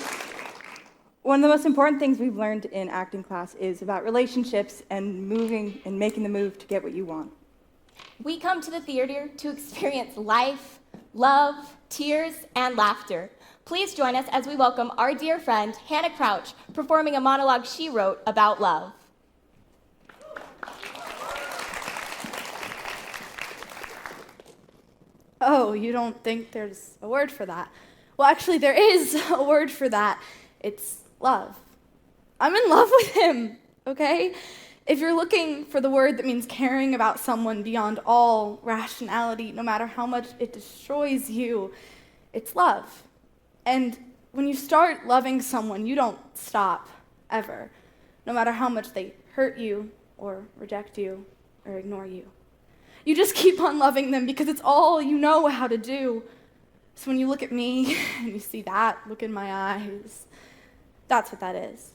Speaker 6: One of the most important things we've learned in acting class is about relationships and moving and making the move to get what you want.
Speaker 10: We come to the theater to experience life, love, tears, and laughter. Please join us as we welcome our dear friend, Hannah Crouch, performing a monologue she wrote about love.
Speaker 9: Oh, you don't think there's a word for that? Well, actually, there is a word for that. It's love. I'm in love with him, okay? If you're looking for the word that means caring about someone beyond all rationality, no matter how much it destroys you, it's love. And when you start loving someone, you don't stop, ever, no matter how much they hurt you or reject you or ignore you. You just keep on loving them because it's all you know how to do. So when you look at me and you see that look in my eyes, that's what that is.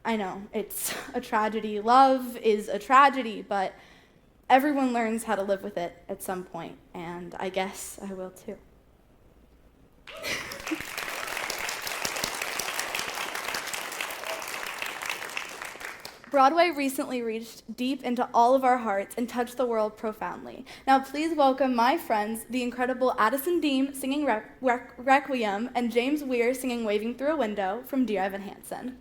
Speaker 9: I know, it's a tragedy. Love is a tragedy, but everyone learns how to live with it at some point, and I guess I will too. Broadway recently reached deep into all of our hearts and touched the world profoundly. Now please welcome my friends, the incredible Addison Deem singing Requiem and James Weir singing Waving Through a Window from Dear Evan Hansen.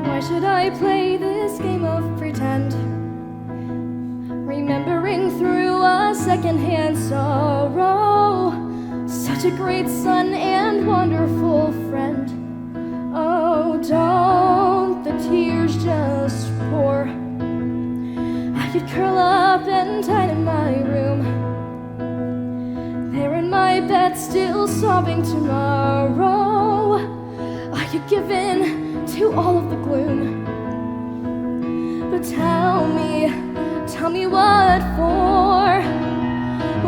Speaker 7: Why should I play this game of pretend? Remembering through a secondhand sorrow, such a great son and wonderful friend. Oh, don't the tears just pour? I could curl up and hide in my room, there in my bed still sobbing tomorrow. I could give in to all of the gloom. But tell me what for?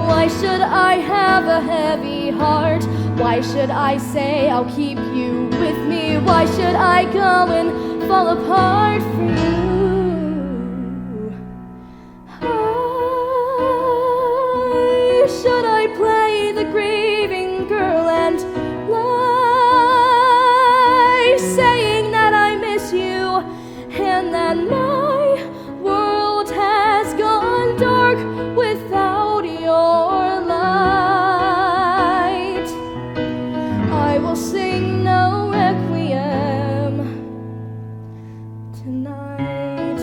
Speaker 7: Why should I have a heavy heart? Why should I say I'll keep you with me? Why should I go and fall apart for you? Why should I play the grieving girl and lie, saying that I miss you and that my world has gone dark without your light? I will sing no requiem tonight.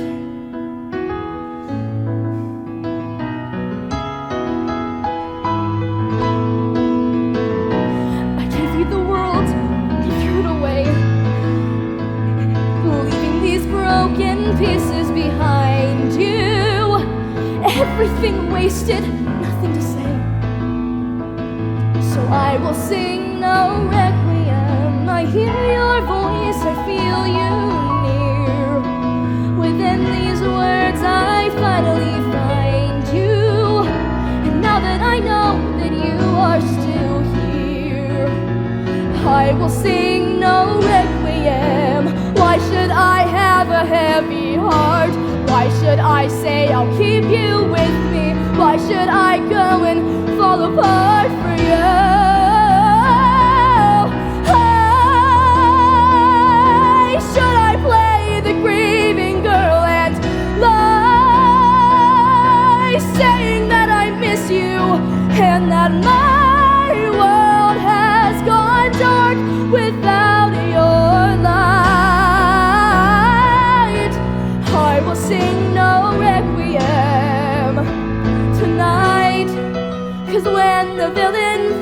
Speaker 7: I gave you the world, you threw it away, leaving these broken pieces behind you. Everything wasted, nothing to say. So I will sing no requiem. I hear your voice, I feel you near. Within these words I finally find you. And now that I know that you are still here, I will sing no requiem. Why should I have a heavy heart? Why should I say I'll keep you with me? Why should I go and fall apart for you? Why should I play the grieving girl and lie, saying that I miss you and that my world has gone dark without your light? I will sing no requiem tonight, 'cause when the villain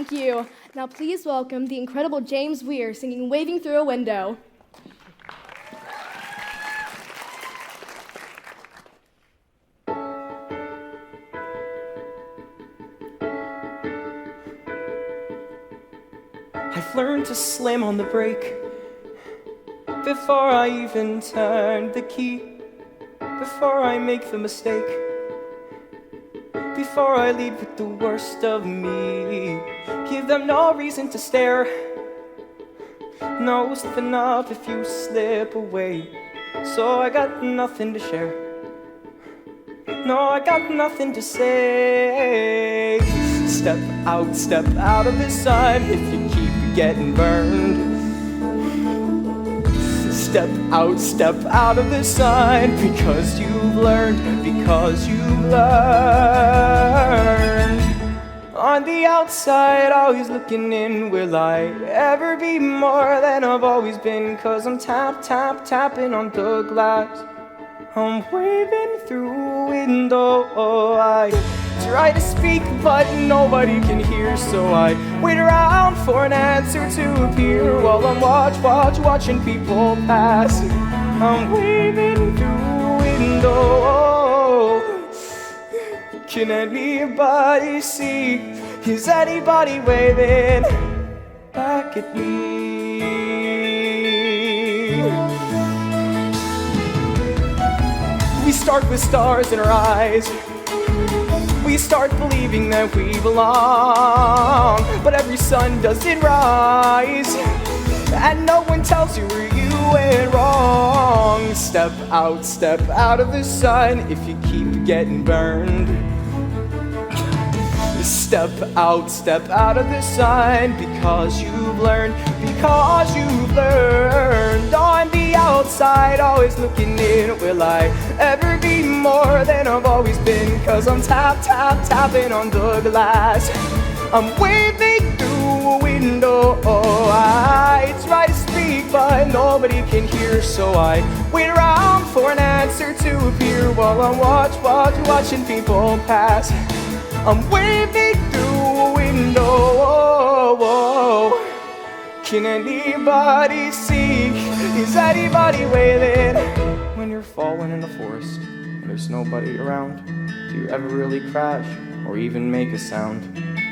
Speaker 9: Thank you. Now please welcome the incredible James Weir singing Waving Through a Window.
Speaker 11: I've learned to slam on the brake before I even turn the key, before I make the mistake, before I lead with the worst of me. Give them no reason to stare, no slipping up if you slip away. So I got nothing to share, no, I got nothing to say. Step out of the sun if you keep getting burned. Step out of the sun because you've learned, On the outside, always looking in, will I ever be more than I've always been? 'Cause I'm tapping on the glass. I'm waving through a window. I try to speak, but nobody can hear, so I wait around for an answer to appear while I'm watching people pass. I'm waving through a window. Can anybody see? Is anybody waving back at me? We start with stars in our eyes. We start believing that we belong, but every sun doesn't rise, and no one tells you where you went wrong. Step out of the sun if you keep getting burned. Step out of the sun because you've learned, On the outside, always looking in, will I ever be more than I've always been? 'Cause I'm tapping on the glass. I'm waving through a window. I try to speak, but nobody can hear, so I wait around for an answer to appear while I'm watching people pass. I'm waving through a window. Can anybody see? Is anybody waving? When you're falling in the forest and there's nobody around, do you ever really crash or even make a sound?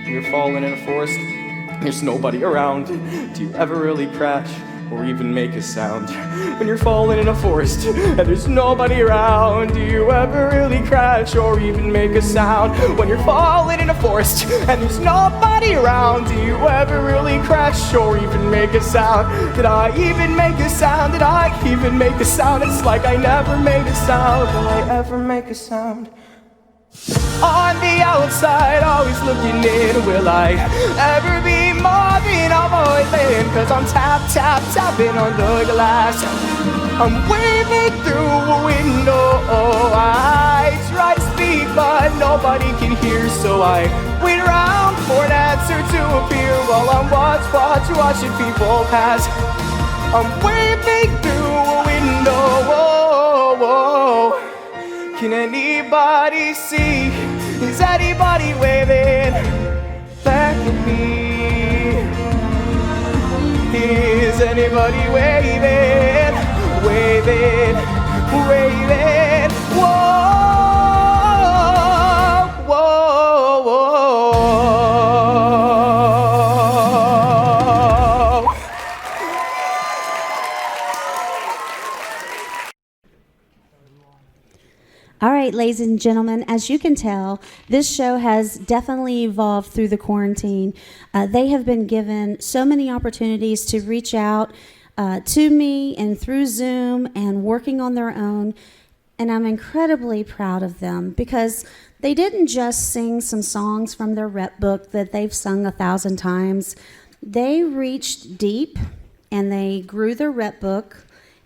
Speaker 11: When you're falling in a forest and there's nobody around, do you ever really crash or even make a sound? When you're falling in a forest and there's nobody around, do you ever really crash or even make a sound? When you're falling in a forest and there's nobody around, do you ever really crash or even make a sound? Did I even make a sound? Did I even make a sound? It's like I never made a sound. Will I ever make a sound? On the outside, always looking in, will I ever be more than I've always been? 'Cause I'm tapping on the glass. I'm waving through a window. I try to speak, but nobody can hear, so I wait around for an answer to appear while I'm watching people pass. I'm waving through a window. Can anybody see? Is anybody waving back at me? Is anybody waving? Whoa.
Speaker 1: All right, ladies and gentlemen, as you can tell, this show has definitely evolved through the quarantine. They have been given so many opportunities to reach out to me and through Zoom and working on their own, and I'm incredibly proud of them because they didn't just sing some songs from their rep book that they've sung 1,000 times. They reached deep and they grew their rep book,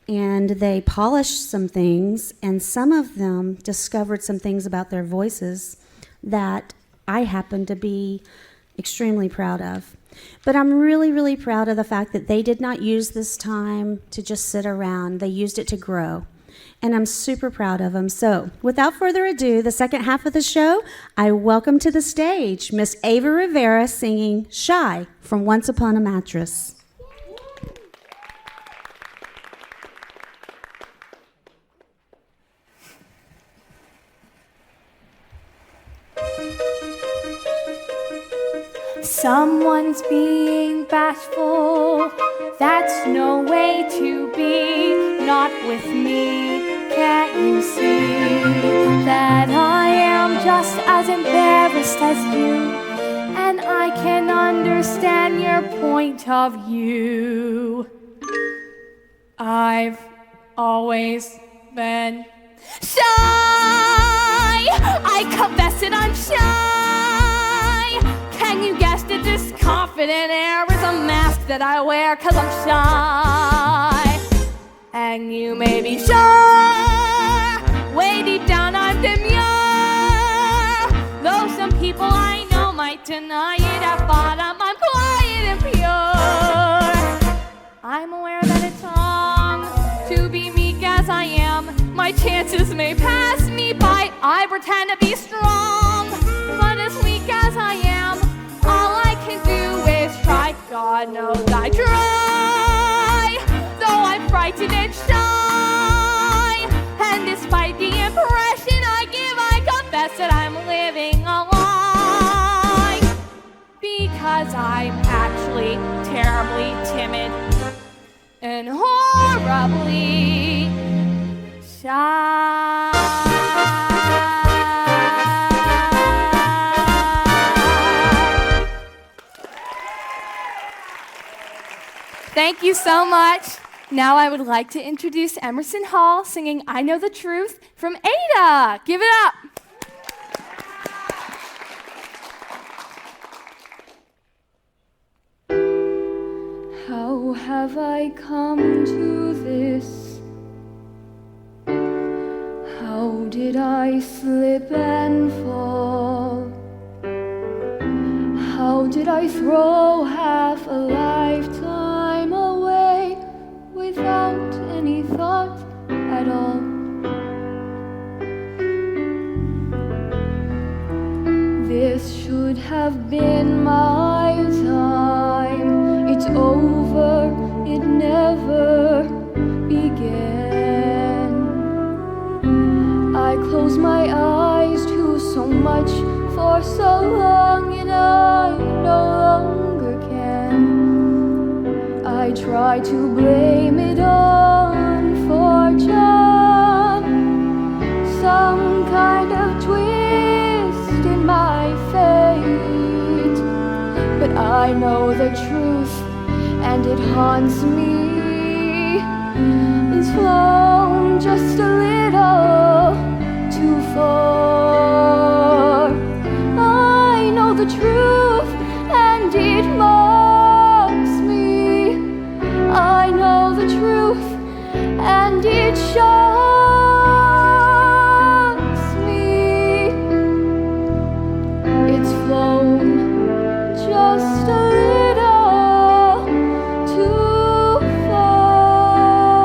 Speaker 1: and they polished some things, and some of them discovered some things about their voices that I happen to be extremely proud of. But I'm really, really proud of the fact that they did not use this time to just sit around. They used it to grow. and I'm super proud of them. So, without further ado, the second half of the show, I welcome to the stage Miss Ava Rivera singing Shy from Once Upon a Mattress.
Speaker 5: Someone's being bashful, that's no way to be, not with me. Can't you see that I am just as embarrassed as you, and I can understand your point of view. I've always been shy, I confess it, I'm shy. Can you guess that this confident air is a mask that I wear 'cause I'm shy? And you may be sure, way deep down I'm demure. Though some people I know might deny it, at bottom I'm quiet and pure. I'm aware that it's wrong to be meek as I am. My chances may pass me by, I pretend to be strong. But as weak as I am, all I can do is try. God knows I try, though I'm frightened and shy. And despite the impression I give, I confess that I'm living a lie. Because I'm actually terribly timid and horribly shy. Thank you so much. Now I would like to introduce Emerson Hall singing I Know the Truth from Ada. Give it up. How have I come to this? How did I slip and fall? How did I throw half a lifetime away without any thought at all? This should have been my time. It's over, it never began. I closed my eyes to so much for so long, and I no longer can. I try to blame it on fortune, some kind of twist in my fate. But I know the truth, and it haunts me. It's flown just a little too far. I know the truth, and it mocks me. I know the truth, and it shocks me. It's flown just a little too far.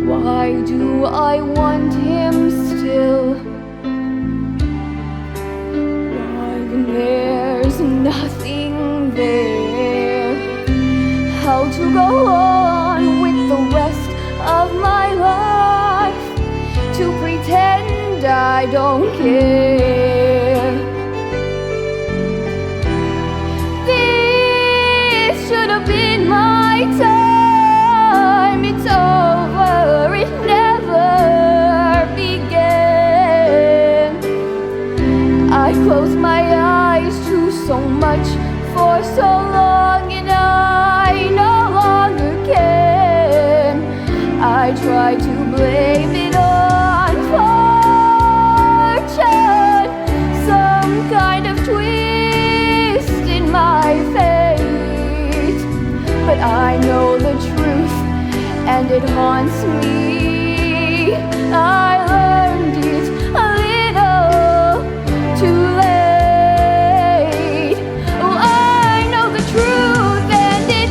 Speaker 5: Why do I want him still? Why when there's nothing there? How to go on with the rest of my life? To pretend I don't care. This should have been my time. It's over, it never began. I closed my eyes to so much for so long, and I no longer can. I try to blame it on fortune, some kind of twist in my fate. But I know the truth, and it haunts me. I learned it a little too late. Oh, I know the truth, and it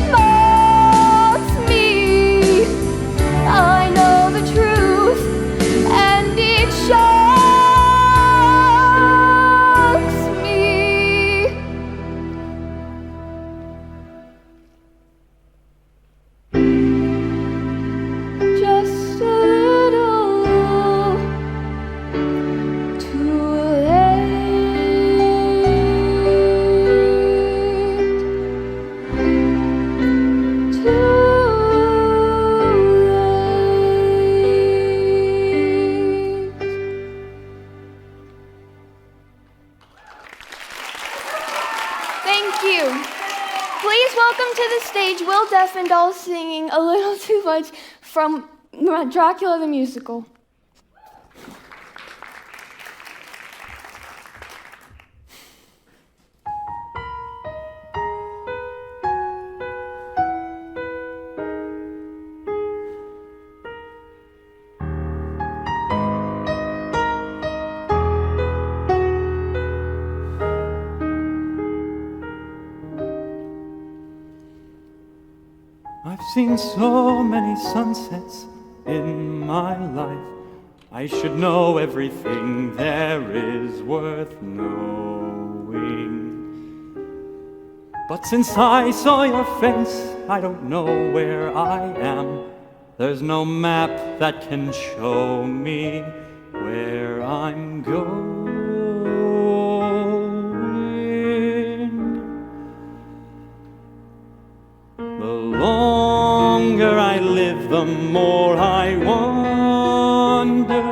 Speaker 9: Please welcome to the stage Will Defendahl singing A Little Too Much from Dracula the Musical.
Speaker 8: I've seen so many sunsets in my life. I should know everything there is worth knowing. But since I saw your face, I don't know where I am. There's no map that can show me where I'm going. The longer I live, the more I wonder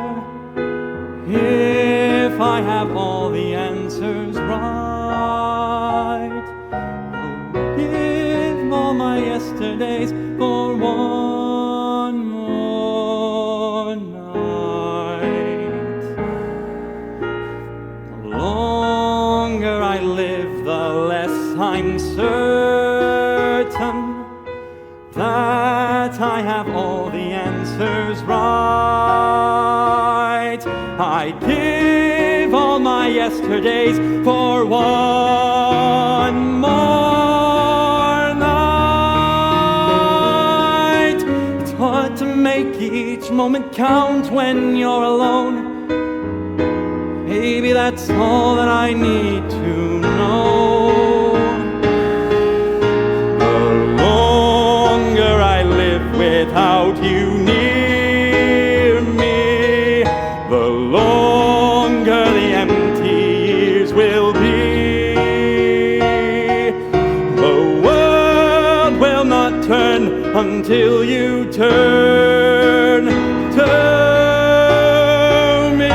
Speaker 8: if I have all the answers right. I'll give all my yesterdays for one more night. The longer I live, the less I'm certain that I have all the answers right. I'd give all my yesterdays for one more night. It's hard to make each moment count when you're alone. Maybe that's all that I need to know. Without you near me, the longer the empty years will be. The world will not turn until you turn to me.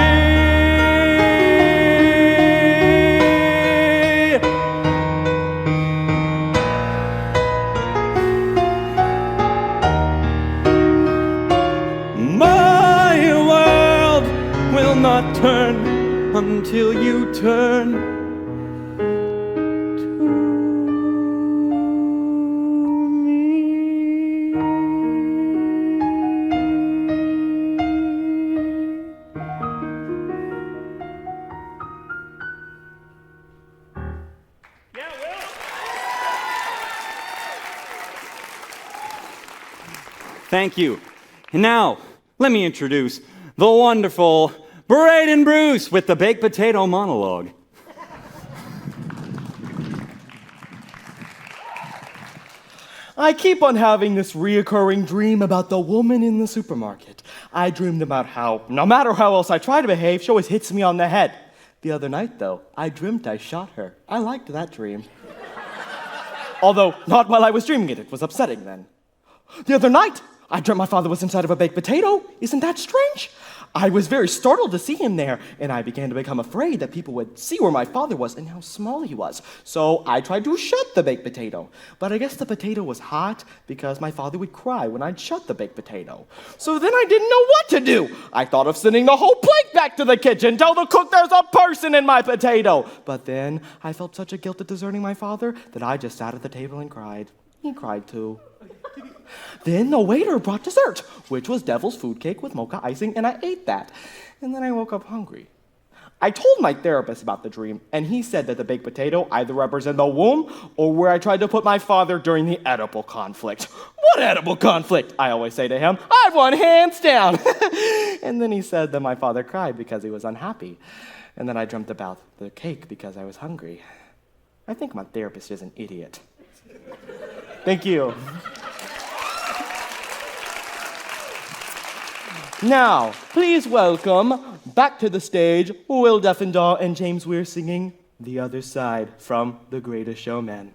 Speaker 8: Not turn until you turn to me. Yeah, Will. Thank you. And now, let me introduce the wonderful Braden Bruce with the baked potato monologue.
Speaker 3: I keep on having this reoccurring dream about the woman in the supermarket. I dreamed about how, no matter how else I try to behave, she always hits me on the head. The other night, though, I dreamt I shot her. I liked that dream. Although, not while I was dreaming it. It was upsetting then. The other night, I dreamt my father was inside of a baked potato. Isn't that strange? I was very startled to see him there, and I began to become afraid that people would see where my father was and how small he was. So I tried to shut the baked potato. But I guess the potato was hot because my father would cry when I'd shut the baked potato. So then I didn't know what to do. I thought of sending the whole plate back to the kitchen, tell the cook there's a person in my potato. But then I felt such a guilt at deserting my father that I just sat at the table and cried. He cried too. Then the waiter brought dessert, which was devil's food cake with mocha icing, and I ate that. And then I woke up hungry. I told my therapist about the dream, and he said that the baked potato either represented the womb or where I tried to put my father during the Oedipal conflict. What Oedipal conflict? I always say to him, I've won hands down. And then he said that my father cried because he was unhappy. And then I dreamt about the cake because I was hungry. I think my therapist is an idiot. Thank you. Now, please welcome back to the stage Will Defendahl and James Weir singing The Other Side from The Greatest Showman.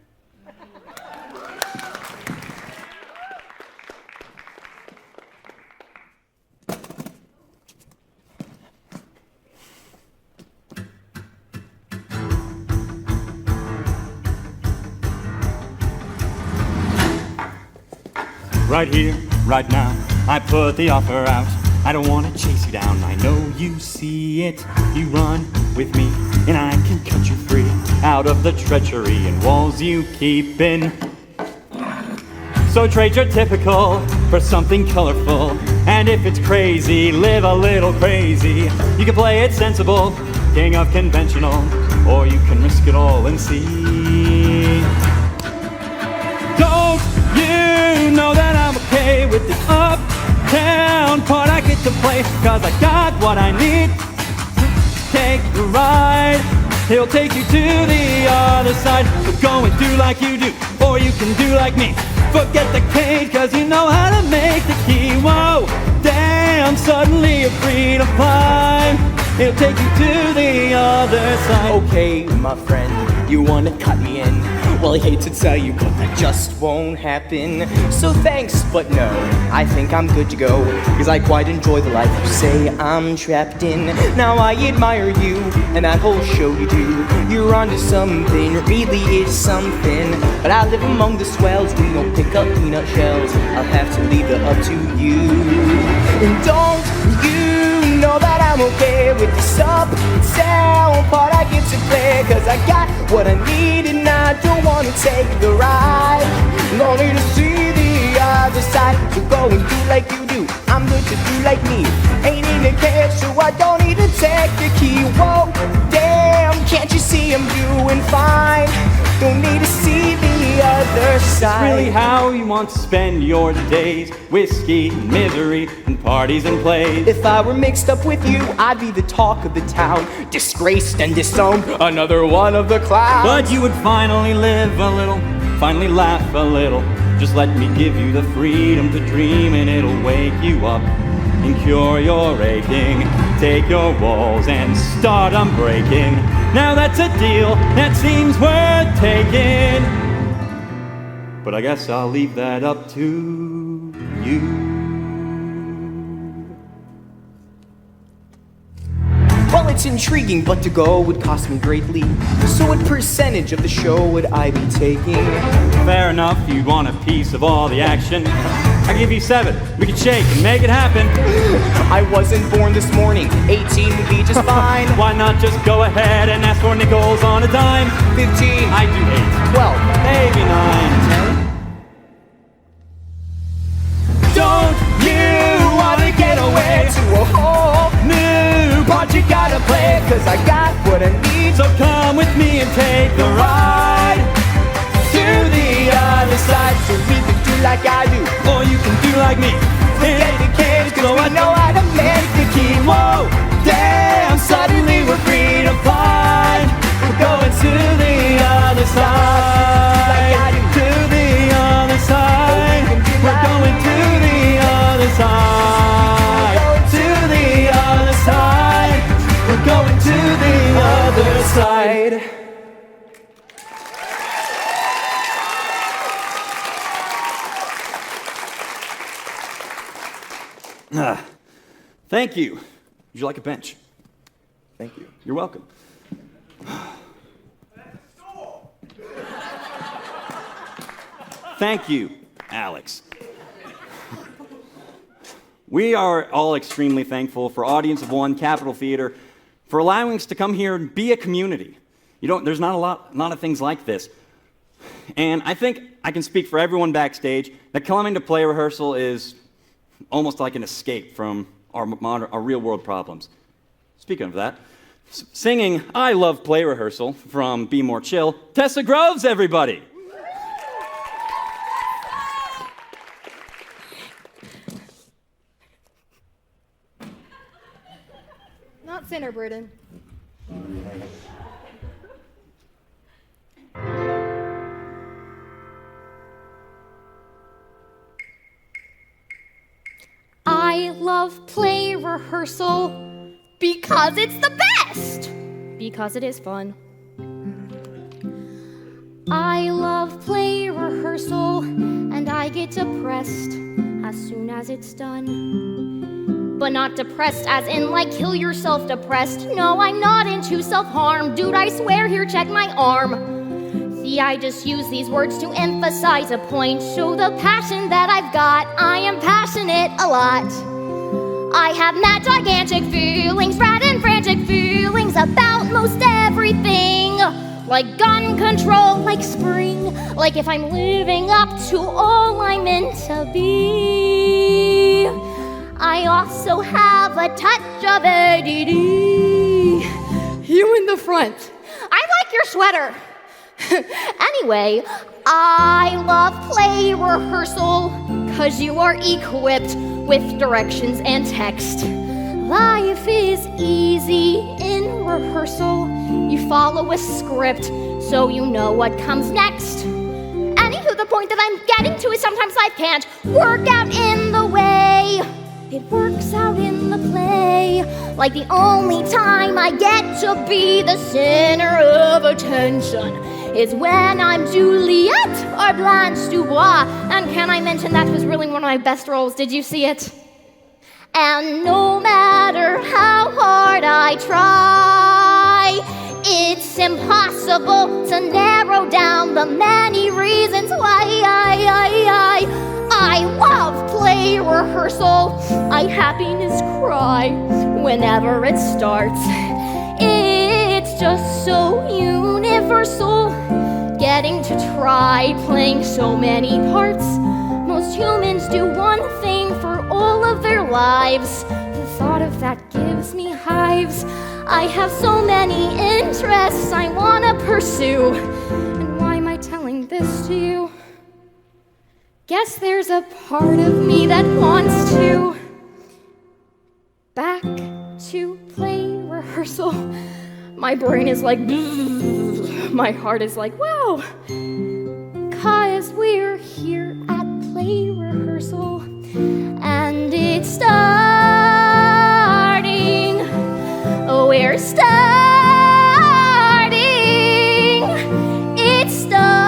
Speaker 8: Right here, right now, I put the offer out. I don't want to chase you down, I know you see it. You run with me, and I can cut you free out of the treachery and walls you keep in. So trade your typical for something colorful. And if it's crazy, live a little crazy. You can play it sensible, king of conventional, or you can risk it all and see. Don't you know that I'm okay with this uptown part I get to play? Cause I got what I need. Take the ride, he'll take you to the other side. So go and do like you do, or you can do like me. Forget the cage, cause you know how to make the key. Whoa, damn, suddenly you're free to fly. It'll take you to the other side.
Speaker 11: Okay, my friend, you wanna cut me in? Well, I hate to tell you, but that just won't happen. So thanks, but no, I think I'm good to go. Cause I quite enjoy the life you say I'm trapped in. Now I admire you, and that whole show you do. You're onto something, really is something. But I live among the swells, we don't pick up peanut shells. I'll have to leave it up to you. And don't you know that I'm okay with this uptown part I get to play? Cause I got what I need and I don't wanna take the ride. No need to see the other side. So go and do like you do, I'm good to do like me. Ain't in a cage, so I don't need to take the key. Whoa, damn, can't you see I'm doing fine? Don't need to see the other side.
Speaker 8: It's really how you want to spend your days. Whiskey, misery, and parties and plays.
Speaker 11: If I were mixed up with you, I'd be the talk of the town. Disgraced and disowned, another one of the clowns.
Speaker 8: But you would finally live a little, finally laugh a little. Just let me give you the freedom to dream, and it'll wake you up and cure your aching. Take your walls and start unbreaking. Now that's a deal that seems worth taking. But I guess I'll leave that up to you.
Speaker 11: Well, it's intriguing, but to go would cost me greatly. So what percentage of the show would I be taking?
Speaker 8: Fair enough, you'd want a piece of all the action. I give you 7. We can shake and make it happen.
Speaker 11: I wasn't born this morning. 18 would be just fine.
Speaker 8: Why not just go ahead and ask for nickels on a dime?
Speaker 11: 15.
Speaker 8: I do 8.
Speaker 11: 12.
Speaker 8: Maybe 9. 10.
Speaker 11: Don't you want to get away to a whole new part you gotta play? Cause I got what I need.
Speaker 8: So come with me and take the ride
Speaker 11: to the other side. So we can do like I do,
Speaker 8: or you can do like me.
Speaker 11: Forget the cage, cause we know how to make the key. Whoa, damn, suddenly we're free to fly. We're going to the other side. Like I do.
Speaker 8: To the other side. We're going to the other side. To the other side. We're going to the other side. Thank you. Would you like a bench?
Speaker 11: Thank you.
Speaker 8: You're welcome. Thank you, Alex. We are all extremely thankful for Audience of One Capitol Theater for allowing us to come here and be a community. There's not a lot of things like this. And I think I can speak for everyone backstage that coming to play rehearsal is almost like an escape from our real-world problems. Speaking of that, singing I Love Play Rehearsal from Be More Chill, Tessa Groves, everybody!
Speaker 9: Not Sinner Burden.
Speaker 2: I love play rehearsal because it's the best. Because it is fun. I love play rehearsal and I get depressed as soon as it's done. But not depressed as in like kill yourself depressed. No, I'm not into self-harm. Dude, I swear here, check my arm. See, I just use these words to emphasize a point, show the passion that I've got. I am passionate a lot. I have mad gigantic feelings, rad and frantic feelings about most everything. Like gun control, like spring, like if I'm living up to all I'm meant to be. I also have a touch of ADD. You in the front. I like your sweater. Anyway, I love play rehearsal, 'cause you are equipped with directions and text. Life is easy in rehearsal. You follow a script, so you know what comes next. Anywho, the point that I'm getting to is sometimes life can't work out in the way it works out in the play. Like the only time I get to be the center of attention is when I'm Juliet or Blanche Dubois. And can I mention that was really one of my best roles? Did you see it? And no matter how hard I try, it's impossible to narrow down the many reasons why I love play rehearsal. I happiness cry whenever it starts. It's just so universal, getting to try playing so many parts. Most humans do one thing for all of their lives. The thought of that gives me hives. I have so many interests I want to pursue. And why am I telling this to you? Guess there's a part of me that wants to. Back to play rehearsal. My brain is like, my heart is like, wow. 'Cause we're here at play rehearsal, and it's starting. We're starting. It's starting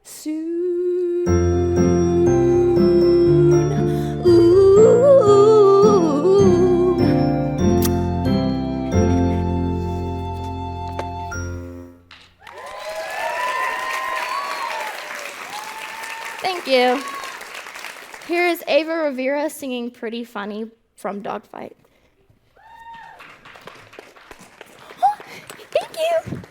Speaker 2: soon. Ooh. Thank you. Here is Ava Rivera singing Pretty Funny from Dogfight. Oh, thank you.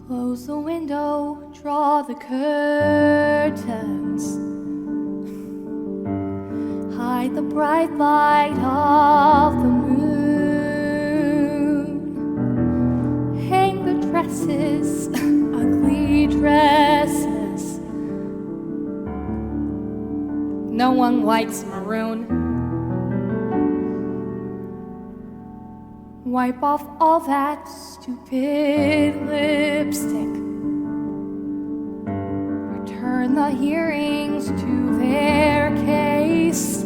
Speaker 5: Close the window, draw the curtains. Hide the bright light of the moon. Hang the dresses, ugly dresses. No one likes maroon. Wipe off all that stupid lipstick. Return the earrings to their case.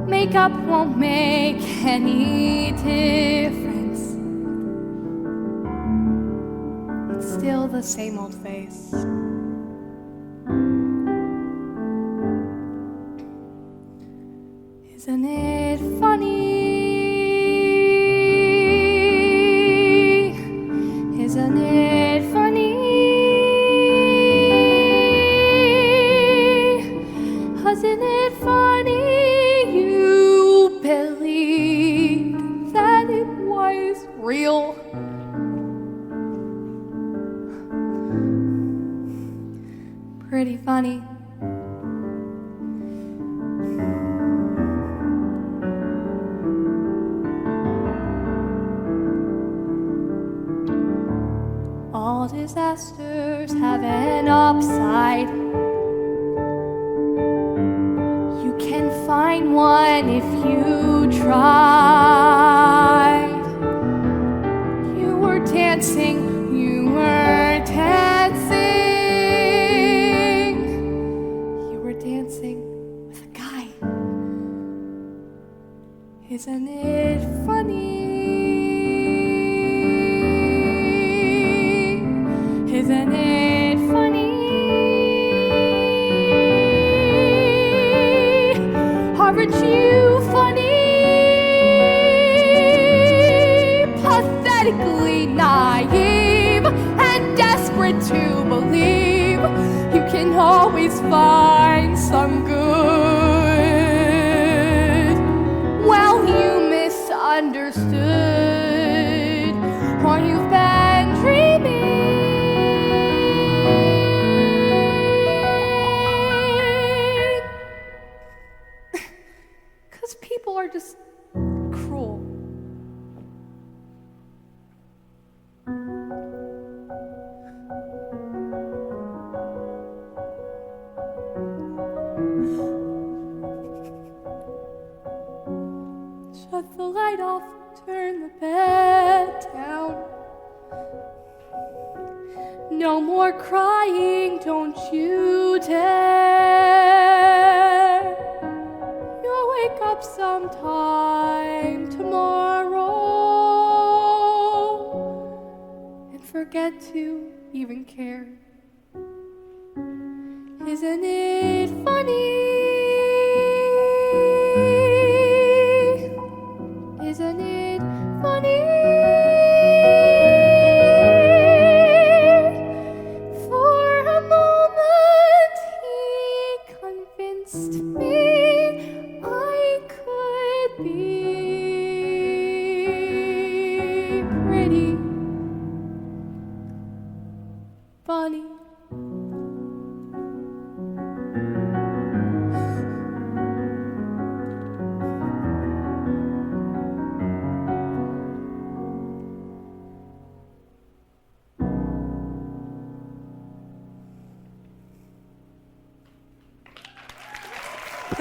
Speaker 5: Makeup won't make any difference. It's still the same old face. Isn't it funny? Isn't it funny? Isn't it funny you believed that it was real? Pretty funny. All disasters have an upside. You can find one if you try.
Speaker 9: dancing, you were dancing. You were dancing with a guy. Isn't it funny? Isn't it funny? Aren't you funny? Pathetically naive and desperate to believe you can always find some good. Well, you misunderstood, or you've been dreaming. 'Cause people are just cruel. Shut the light off, turn the bed down. No more crying, don't you dare. You'll wake up sometime tomorrow and forget to even care. Isn't it funny? Isn't it funny? For a moment he convinced me I could be pretty funny.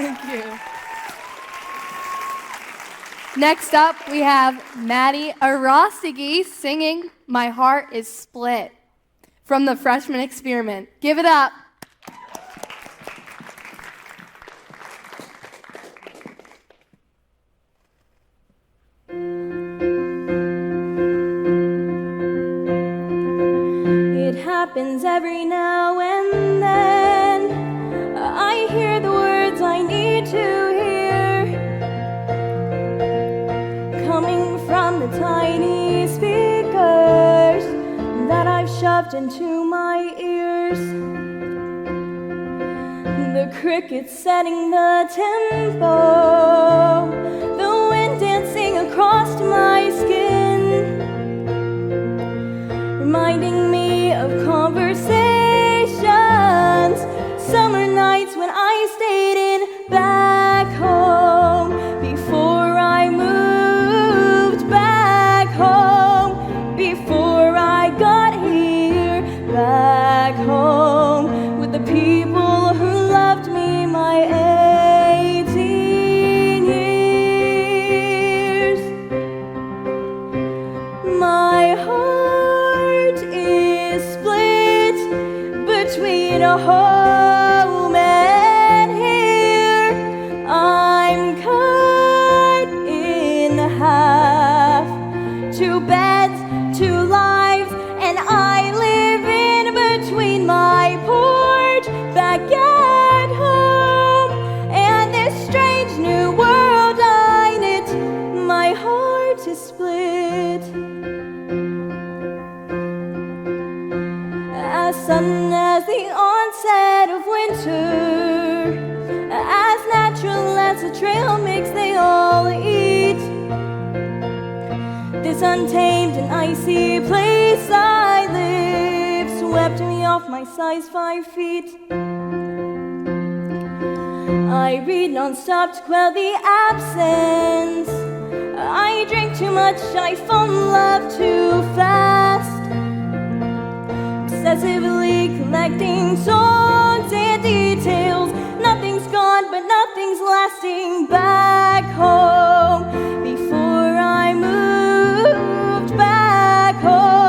Speaker 9: Thank you. Next up, we have Maddie Arostegui singing My Heart is Split from the Freshman Experiment. Give it up.
Speaker 7: It happens every now and then. I hear the words I need to hear, coming from the tiny speakers that I've shoved into my ears. The crickets setting the tempo, the wind dancing across my skin, reminding me of conversations, summer nights when I stayed in back home before I moved back home, before I got here back home with the people who loved me my 18 years. My heart is split between a home and here. I'm cut in half, 2 beds, 2 lives, and I live in between my porch back at home and this strange new world I knit. My heart is split. As sudden as the onset of winter, as natural as the trail mix they all eat, this untamed and icy place I live swept me off my size 5 feet. I read non-stop to quell the absence. I drink too much, I fall in love too fast, obsessively collecting songs and details. Nothing's gone, but nothing's lasting back home before I moved back home.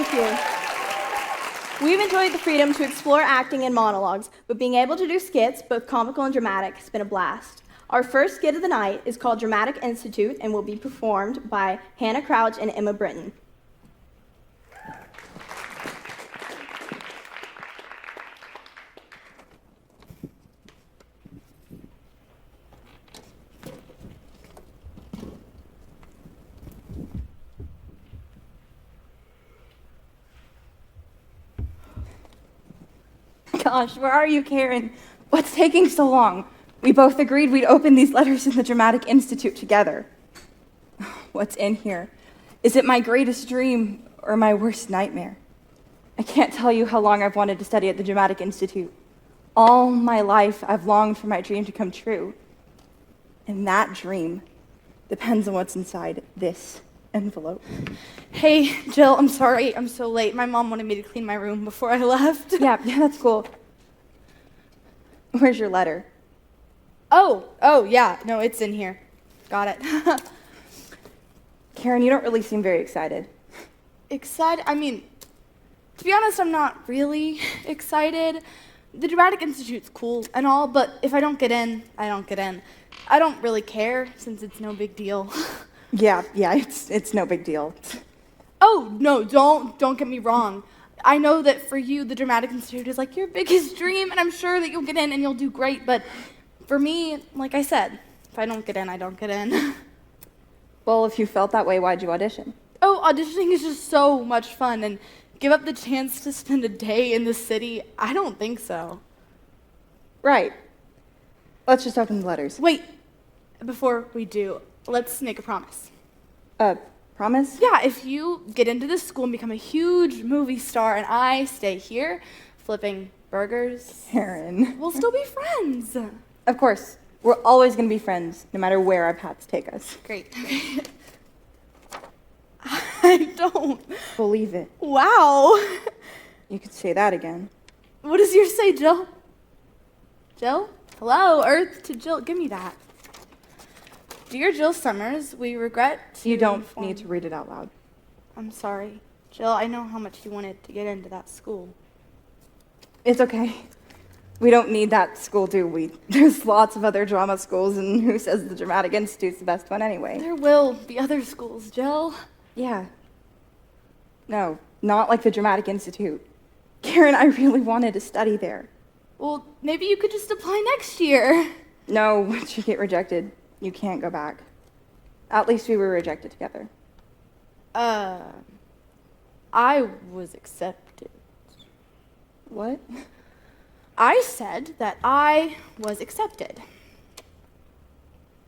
Speaker 10: Thank you. We've enjoyed the freedom to explore acting in monologues, but being able to do skits, both comical and dramatic, has been a blast. Our first skit of the night is called Dramatic Institute and will be performed by Hannah Crouch and Emma Britton.
Speaker 6: Gosh, where are you, Karen? What's taking so long? We both agreed we'd open these letters in the Dramatic Institute together. What's in here? Is it my greatest dream or my worst nightmare? I can't tell you how long I've wanted to study at the Dramatic Institute. All my life, I've longed for my dream to come true. And that dream depends on what's inside this envelope.
Speaker 9: Hey, Jill, I'm sorry I'm so late. My mom wanted me to clean my room before I left.
Speaker 6: Yeah, that's cool. Where's your letter?
Speaker 9: Oh, yeah. No, it's in here. Got it.
Speaker 6: Karen, you don't really seem very excited.
Speaker 9: Excited? I mean, to be honest, I'm not really excited. The Dramatic Institute's cool and all, but if I don't get in, I don't get in. I don't really care, since it's no big deal.
Speaker 6: Yeah, it's no big deal.
Speaker 9: Oh, no, don't get me wrong. I know that for you, the Dramatic Institute is like your biggest dream, and I'm sure that you'll get in and you'll do great, but for me, like I said, if I don't get in, I don't get in.
Speaker 6: Well, if you felt that way, why'd you audition?
Speaker 9: Oh, auditioning is just so much fun, and give up the chance to spend a day in the city, I don't think so.
Speaker 6: Right. Let's just open the letters.
Speaker 9: Wait, before we do, let's make a promise.
Speaker 6: Promise?
Speaker 9: Yeah, if you get into this school and become a huge movie star and I stay here flipping burgers,
Speaker 6: Karen.
Speaker 9: we'll still be friends.
Speaker 6: Of course. We're always going to be friends, no matter where our paths take us.
Speaker 9: Great. Okay. I don't
Speaker 6: believe it.
Speaker 9: Wow.
Speaker 6: You could say that again.
Speaker 9: What does yours say, Jill? Jill? Hello, Earth to Jill. Give me that. Dear Jill Summers, we regret to
Speaker 6: You don't
Speaker 9: inform-
Speaker 6: need to read it out loud.
Speaker 9: I'm sorry. Jill, I know how much you wanted to get into that school.
Speaker 6: It's okay. We don't need that school, do we? There's lots of other drama schools, and who says the Dramatic Institute's the best one anyway?
Speaker 9: There will be other schools, Jill.
Speaker 6: Yeah. No, not like the Dramatic Institute. Karen, I really wanted to study there.
Speaker 9: Well, maybe you could just apply next year.
Speaker 6: No, once you get rejected, you can't go back. At least we were rejected together.
Speaker 9: I was accepted.
Speaker 6: What?
Speaker 9: I said that I was accepted.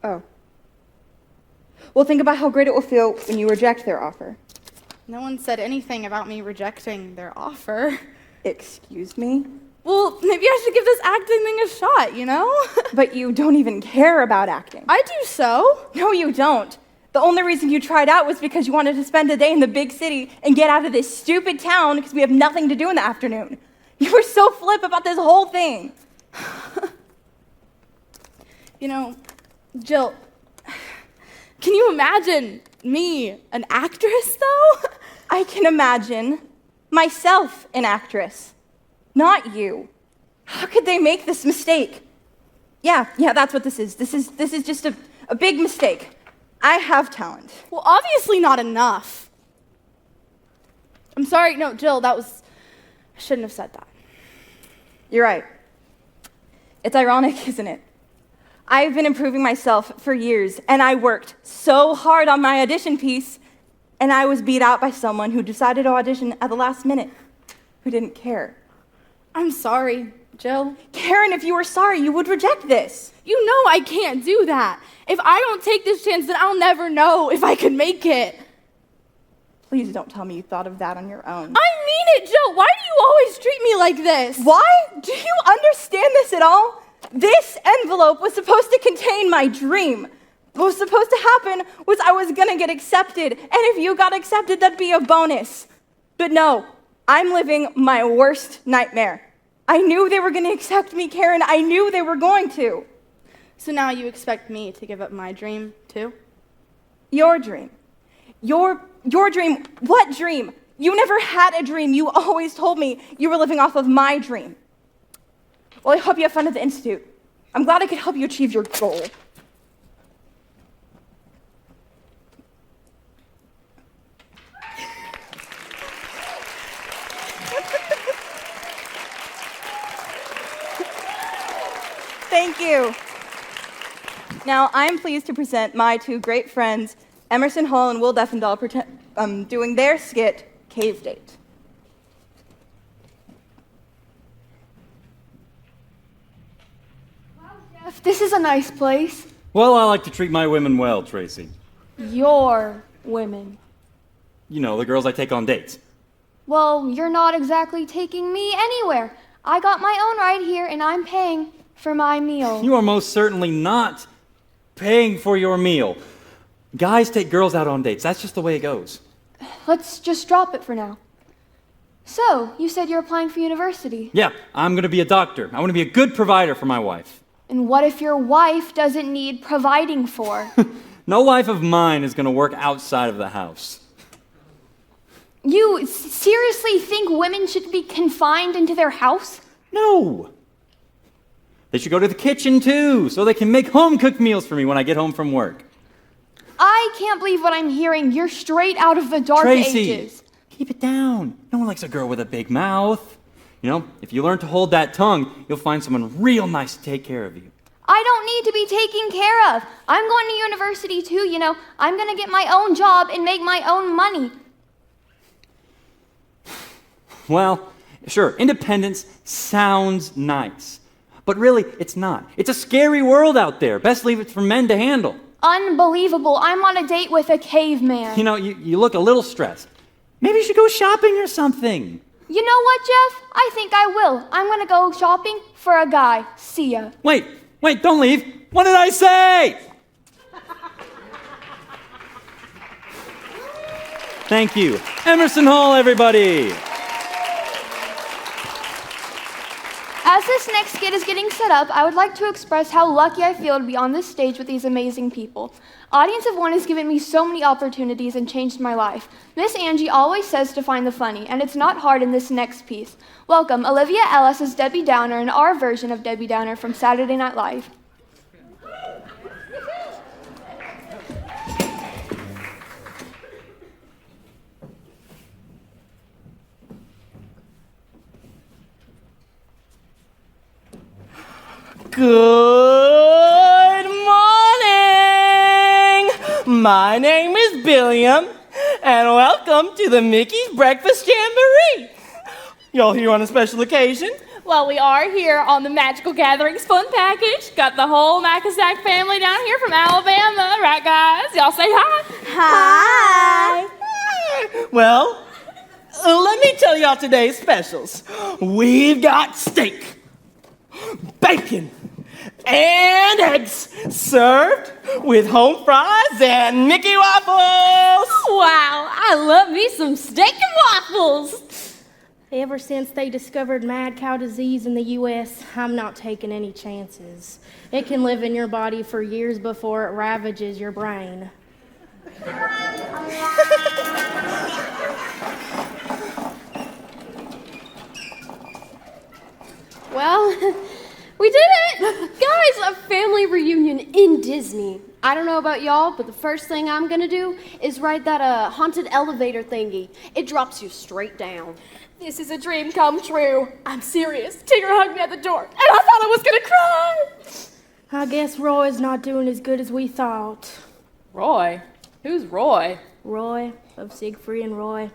Speaker 6: Oh. Well, think about how great it will feel when you reject their offer.
Speaker 9: No one said anything about me rejecting their offer.
Speaker 6: Excuse me?
Speaker 9: Well, maybe I should give this acting thing a shot, you know?
Speaker 6: But you don't even care about acting.
Speaker 9: I do so.
Speaker 6: No, you don't. The only reason you tried out was because you wanted to spend a day in the big city and get out of this stupid town because we have nothing to do in the afternoon. You were so flip about this whole thing.
Speaker 9: You know, Jill, can you imagine me, an actress, though?
Speaker 6: I can imagine myself an actress, not you. How could they make this mistake? Yeah, that's what this is. This is just a big mistake. I have talent.
Speaker 9: Well, obviously not enough. I'm sorry, no, Jill, I shouldn't have said that.
Speaker 6: You're right. It's ironic, isn't it? I've been improving myself for years, and I worked so hard on my audition piece, and I was beat out by someone who decided to audition at the last minute, who didn't care.
Speaker 9: I'm sorry, Jill.
Speaker 6: Karen, if you were sorry, you would reject this.
Speaker 9: You know I can't do that. If I don't take this chance, then I'll never know if I can make it.
Speaker 6: Please don't tell me you thought of that on your own.
Speaker 9: I mean it, Jill. Why do you always treat me like this?
Speaker 6: Why? Do you understand this at all? This envelope was supposed to contain my dream. What was supposed to happen was I was gonna get accepted, and if you got accepted, that'd be a bonus. But no, I'm living my worst nightmare. I knew they were gonna accept me, Karen. I knew they were going to.
Speaker 9: So now you expect me to give up my dream, too?
Speaker 6: Your dream. Your dream. What dream? You never had a dream. You always told me you were living off of my dream. Well, I hope you have fun at the Institute. I'm glad I could help you achieve your goal. Thank you. Now, I'm pleased to present my two great friends, Emerson Hall and Will Deffendahl, doing their skit, Cave Date.
Speaker 9: Wow, Jeff, this is a nice place.
Speaker 8: Well, I like to treat my women well, Tracy.
Speaker 9: Your women.
Speaker 8: You know, the girls I take on dates.
Speaker 9: Well, you're not exactly taking me anywhere. I got my own right here, and I'm paying for my meal.
Speaker 8: You are most certainly not paying for your meal. Guys take girls out on dates. That's just the way it goes.
Speaker 9: Let's just drop it for now. So, you said you're applying for university.
Speaker 8: Yeah, I'm going to be a doctor. I want to be a good provider for my wife.
Speaker 9: And what if your wife doesn't need providing for?
Speaker 8: No wife of mine is going to work outside of the house.
Speaker 9: You seriously think women should be confined into their house?
Speaker 8: No. They should go to the kitchen too, so they can make home-cooked meals for me when I get home from work.
Speaker 9: I can't believe what I'm hearing. You're straight out of the dark
Speaker 8: Tracy,
Speaker 9: ages.
Speaker 8: Keep it down. No one likes a girl with a big mouth. You know, if you learn to hold that tongue, you'll find someone real nice to take care of you.
Speaker 9: I don't need to be taken care of. I'm going to university too, you know. I'm going to get my own job and make my own money.
Speaker 8: Well, sure, independence sounds nice. But really, it's not. It's a scary world out there. Best leave it for men to handle.
Speaker 9: Unbelievable. I'm on a date with a caveman.
Speaker 8: You know, you look a little stressed. Maybe you should go shopping or something.
Speaker 9: You know what, Jeff? I think I will. I'm going to go shopping for a guy. See ya.
Speaker 8: Wait, don't leave. What did I say? Thank you. Emerson Hall, everybody.
Speaker 9: As this next skit is getting set up, I would like to express how lucky I feel to be on this stage with these amazing people. Audience of One has given me so many opportunities and changed my life. Miss Angie always says to find the funny, and it's not hard in this next piece. Welcome, Olivia Ellis as Debbie Downer in our version of Debbie Downer from Saturday Night Live.
Speaker 12: Good morning! My name is Billiam, and welcome to the Mickey's Breakfast Jamboree. Y'all here on a special occasion?
Speaker 13: Well, we are here on the Magical Gatherings Fun Package. Got the whole Macasack family down here from Alabama, right, guys? Y'all say hi.
Speaker 12: Hi! Well, let me tell y'all today's specials. We've got steak, bacon, and eggs served with home fries and Mickey waffles.
Speaker 13: Wow, I love me some steak and waffles. Ever since they discovered mad cow disease in the U.S., I'm not taking any chances. It can live in your body for years before it ravages your brain.
Speaker 14: Well, we did it! Guys, a family reunion in Disney. I don't know about y'all, but the first thing I'm gonna do is ride that haunted elevator thingy. It drops you straight down.
Speaker 13: This is a dream come true. I'm serious. Tigger hugged me at the door, and I thought I was gonna cry.
Speaker 15: I guess Roy's not doing as good as we thought.
Speaker 13: Roy? Who's Roy?
Speaker 15: Roy, of Siegfried and Roy.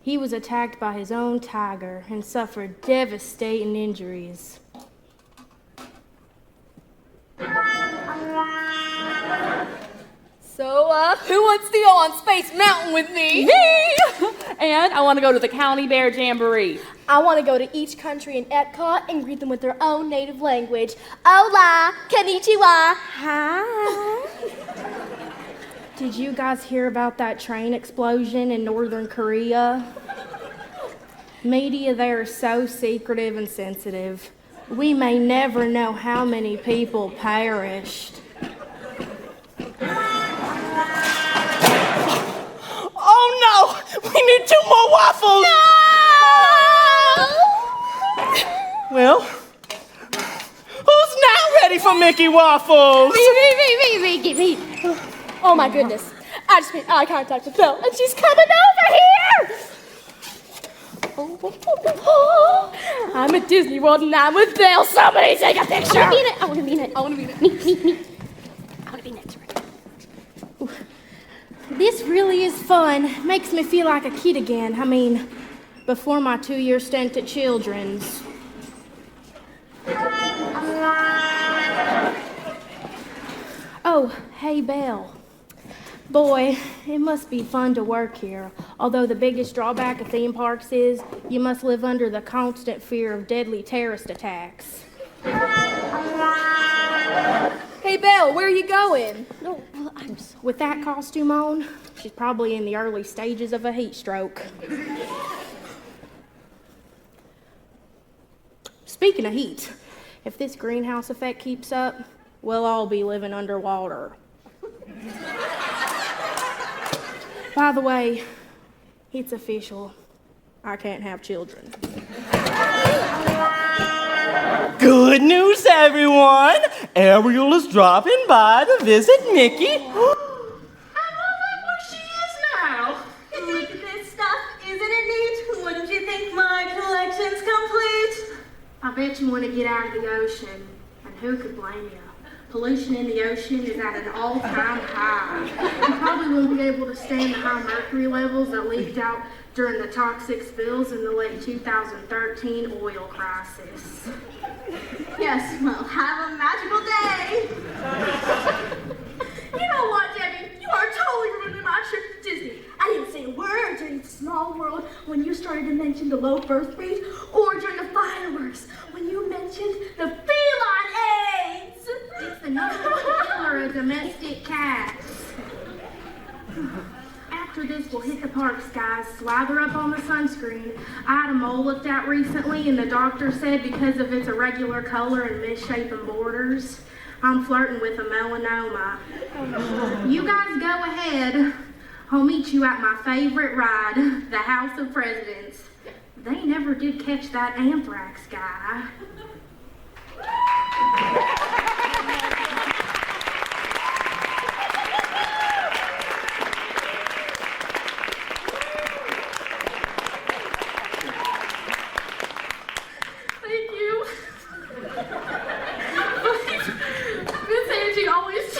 Speaker 15: He was attacked by his own tiger and suffered devastating injuries.
Speaker 13: So, who wants to go on Space Mountain with me? Me! And I want to go to the County Bear Jamboree.
Speaker 16: I want to go to each country in Epcot and greet them with their own native language. Hola, konnichiwa. Hi.
Speaker 15: Did you guys hear about that train explosion in Northern Korea? Media there is so secretive and sensitive. We may never know how many people perished.
Speaker 12: Oh no! We need 2 more waffles! No! Well, who's now ready for Mickey waffles?
Speaker 16: Me. Oh my goodness. I just made eye contact with Belle, and she's coming over here! I'm at Disney World and I'm with Belle. Somebody take a picture!
Speaker 14: I want to be in it. Me.
Speaker 16: I want to be next.
Speaker 15: This really is fun. Makes me feel like a kid again. I mean, before my 2-year stint at Children's. Oh, hey, Belle. Boy, it must be fun to work here. Although the biggest drawback of theme parks is you must live under the constant fear of deadly terrorist attacks.
Speaker 16: Hey, Belle, where are you going?
Speaker 15: No, with that costume on, she's probably in the early stages of a heat stroke. Speaking of heat, if this greenhouse effect keeps up, we'll all be living underwater. By the way, it's official. I can't have children.
Speaker 12: Good news, everyone! Ariel is dropping by to visit Mickey.
Speaker 17: I love where she is now. Look at this stuff. Isn't it neat? Wouldn't you think my collection's complete?
Speaker 15: I bet you want to get out of the ocean, and who could blame you? Pollution in the ocean is at an all-time high. You probably won't be able to stand the high mercury levels that leaked out during the toxic spills in the late 2013 oil crisis.
Speaker 17: Yes, well, have a magical day. You know what, Debbie? You are totally ruining my trip to Disney. I didn't say a word during Small World when you started to mention the low birth rate, or during the fireworks when you mentioned the feline AIDS.
Speaker 15: It's the number one killer of domestic cats. After this, we'll hit the parks, guys. Slather up on the sunscreen. I had a mole looked at recently, and the doctor said because of its irregular color and misshapen borders, I'm flirting with a melanoma. You guys go ahead. I'll meet you at my favorite ride, the House of Presidents. They never did catch that anthrax guy.
Speaker 17: Thank you. Miss Angie always...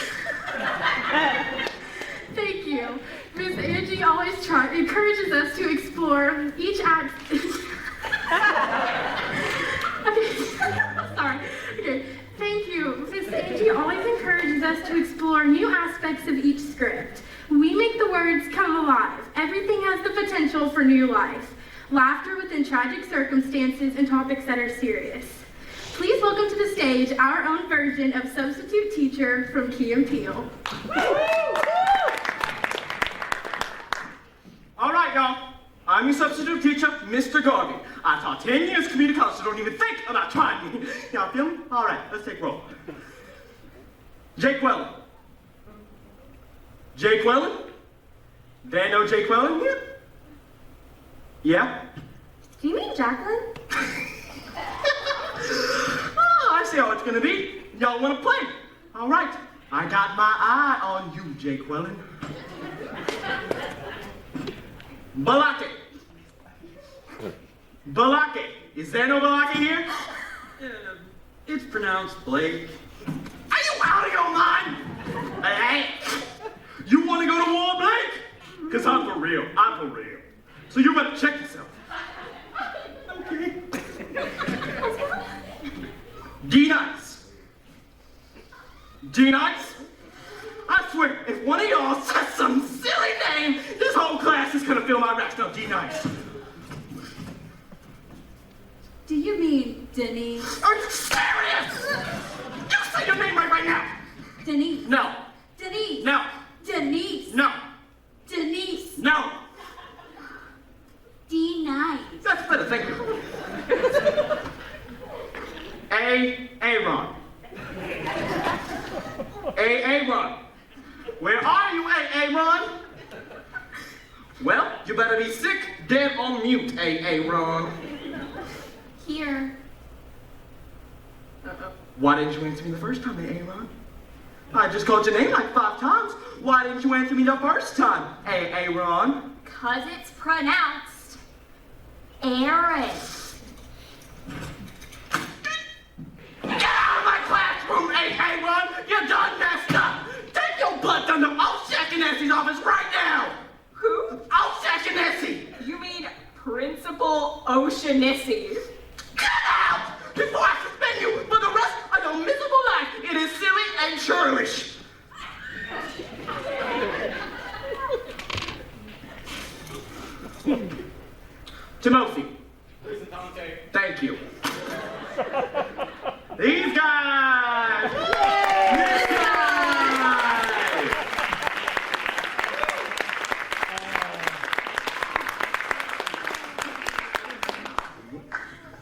Speaker 17: Thank you. Miss Angie always encourages us to explore each act... Okay, thank you. Miss Angie always encourages us to explore new aspects of each script. We make the words come alive. Everything has the potential for new life. Laughter within tragic circumstances and topics that are serious. Please welcome to the stage our own version of Substitute Teacher from Key and Peele.
Speaker 3: All right, y'all. I'm your substitute teacher, Mr. Garvey. I taught 10 years community college, so don't even think about trying me. Y'all feel me? All right, let's take roll. Jake Wellen. Jake Wellen? They know Jake Wellen here? Yeah?
Speaker 17: Do you mean Jacqueline?
Speaker 3: Oh, I see how it's gonna be. Y'all wanna play? All right. I got my eye on you, Jake Wellen. Balake. Balake. Is there no Balake here?
Speaker 8: It's pronounced Blake.
Speaker 3: Are you out of your mind? Hey, you want to go to war, Blake? Because I'm for real. I'm for real. So you better check yourself. Okay. D-Nice. D-Nice? I swear, if one of y'all says some silly name, this whole class is going to feel my wrath. No, D-Nice.
Speaker 17: Do you mean Denise?
Speaker 3: Are you serious? You say your name right now.
Speaker 17: Denise.
Speaker 3: No.
Speaker 17: Denise.
Speaker 3: No.
Speaker 17: Denise.
Speaker 3: No.
Speaker 17: Denise.
Speaker 3: No.
Speaker 17: D-Nice.
Speaker 3: That's better. Thank you. Aaron. Aaron. Where are you, Aaron?
Speaker 18: Well, you better be sick, dead, or mute, Aaron.
Speaker 10: Here.
Speaker 18: Why didn't you answer me the first time, Aaron? I just called your name like 5 times. Why didn't you answer me the first time, Aaron?
Speaker 10: 'Cause it's pronounced Aaron.
Speaker 18: Get out of my classroom, Aaron! You done messed up! Take your butt down to Old Shackinessi's office right now!
Speaker 10: Who?
Speaker 18: Old Shackinessi!
Speaker 10: You mean Principal Oceanissi?
Speaker 18: Get out! Before I suspend you for the rest of your miserable life! It is silly and churlish! Timothy. Thank you. These guys! These guys!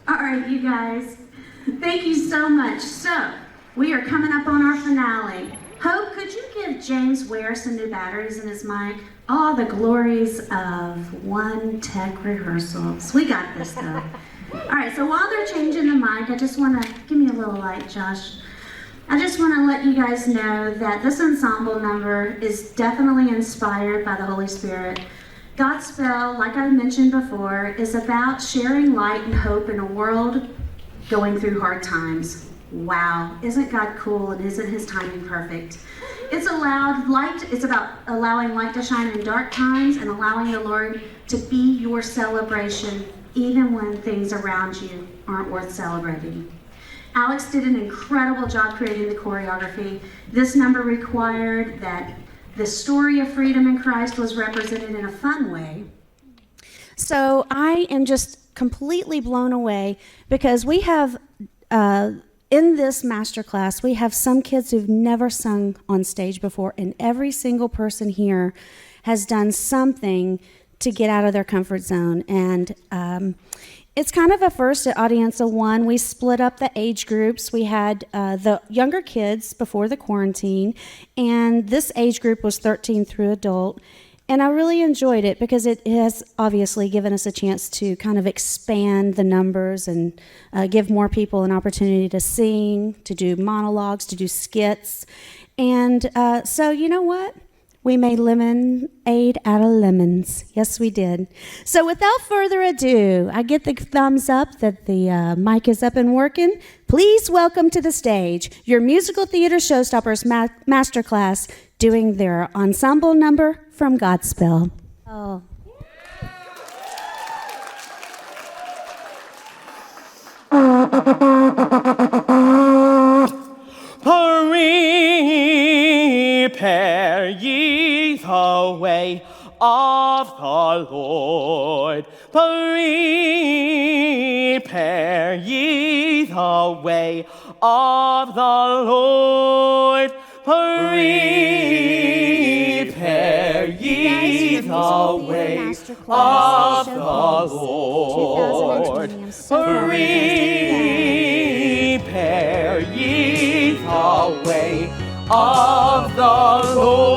Speaker 1: All right, you guys. Thank you so much. So, we are coming up on our finale. Hope, could you give James Ware some new batteries in his mic? All the glories of one tech rehearsals. We got this, though. All right, so while they're changing the mic, I just want to, give me a little light, Josh. I just want to let you guys know that this ensemble number is definitely inspired by the Holy Spirit. Godspell, like I mentioned before, is about sharing light and hope in a world going through hard times. Wow, isn't God cool and isn't his timing perfect? It's about allowing light to shine in dark times and allowing the Lord to be your celebration even when things around you aren't worth celebrating. Alex did an incredible job creating the choreography. This number required that the story of freedom in Christ was represented in a fun way. So I am just completely blown away because we have, in this masterclass, we have some kids who've never sung on stage before, and every single person here has done something to get out of their comfort zone. And it's kind of a first at Audience of One. We split up the age groups. We had the younger kids before the quarantine, and this age group was 13 through adult. And I really enjoyed it because it has obviously given us a chance to kind of expand the numbers and give more people an opportunity to sing, to do monologues, to do skits. And so you know what? We made lemonade out of lemons. Yes, we did. So without further ado, I get the thumbs up that the mic is up and working. Please welcome to the stage your musical theater showstoppers masterclass doing their ensemble number from Godspell. Oh.
Speaker 12: Prepare ye the way of the Lord. Prepare ye the way of the Lord. Prepare ye the way of the Lord. Prepare ye the way of the Lord.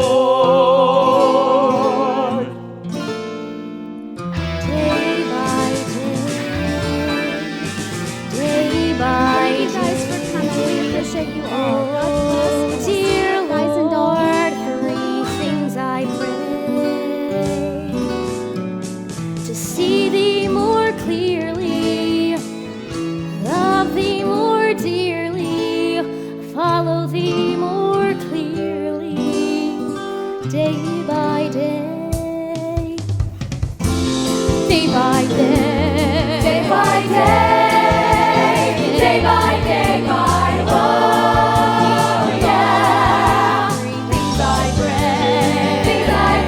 Speaker 2: Day by day,
Speaker 1: Thank you guys for coming. We appreciate you all.
Speaker 2: oh, dear Lord, three things I pray: to see thee more clearly, love thee more dearly, follow thee more clearly, day by day, day by day, day by day, day by day, my Lord, yeah. Three things I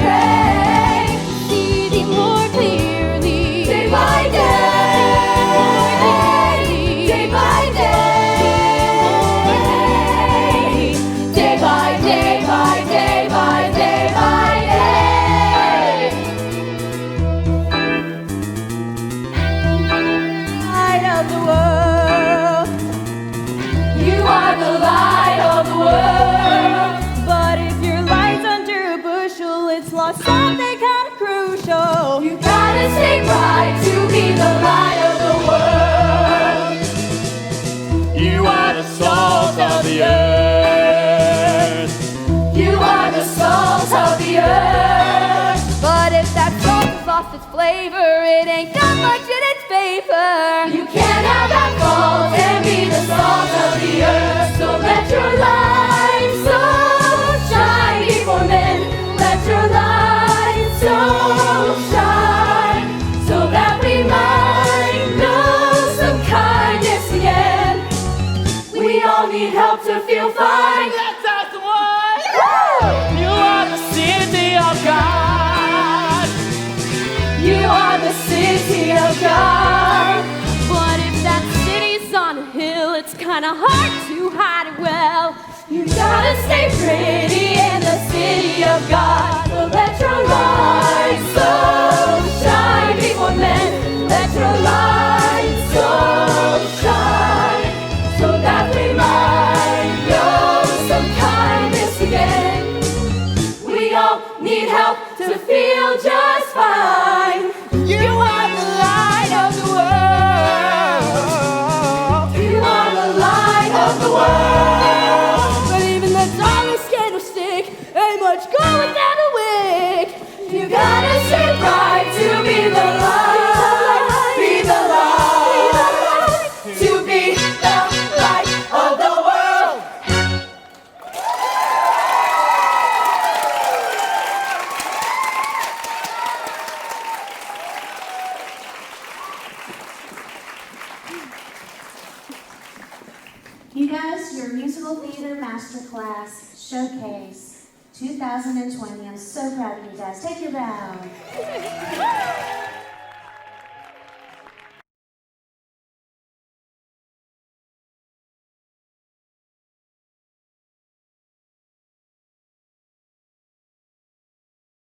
Speaker 2: pray, see thee more clearly, day by day, day by day, day by day, by day, by day, by day.
Speaker 4: it ain't got much in its favor.
Speaker 7: You can't have that fault and be the salt of the earth. So let your light so shine before men. Let your light so shine, so that we might know some kindness again. We all need help to feel fine.
Speaker 12: That's us one. You are the city of God.
Speaker 4: You are the city of God. But if that city's on a hill, it's kinda hard to hide it well.
Speaker 7: You gotta stay pretty in the city of God. So let your light so shine before men. Let your light so shine, so that we might know some kindness again. We all need help to feel just fine.
Speaker 12: You are the light of the world.
Speaker 7: You are the light of the world.
Speaker 4: But even the tallest candlestick ain't much good without a wick.
Speaker 7: You gotta stay bright to be the light. Be the light. To be the light of the world.
Speaker 1: You guys, your musical theater masterclass showcase 2020. I'm so proud of you guys. Take your bow.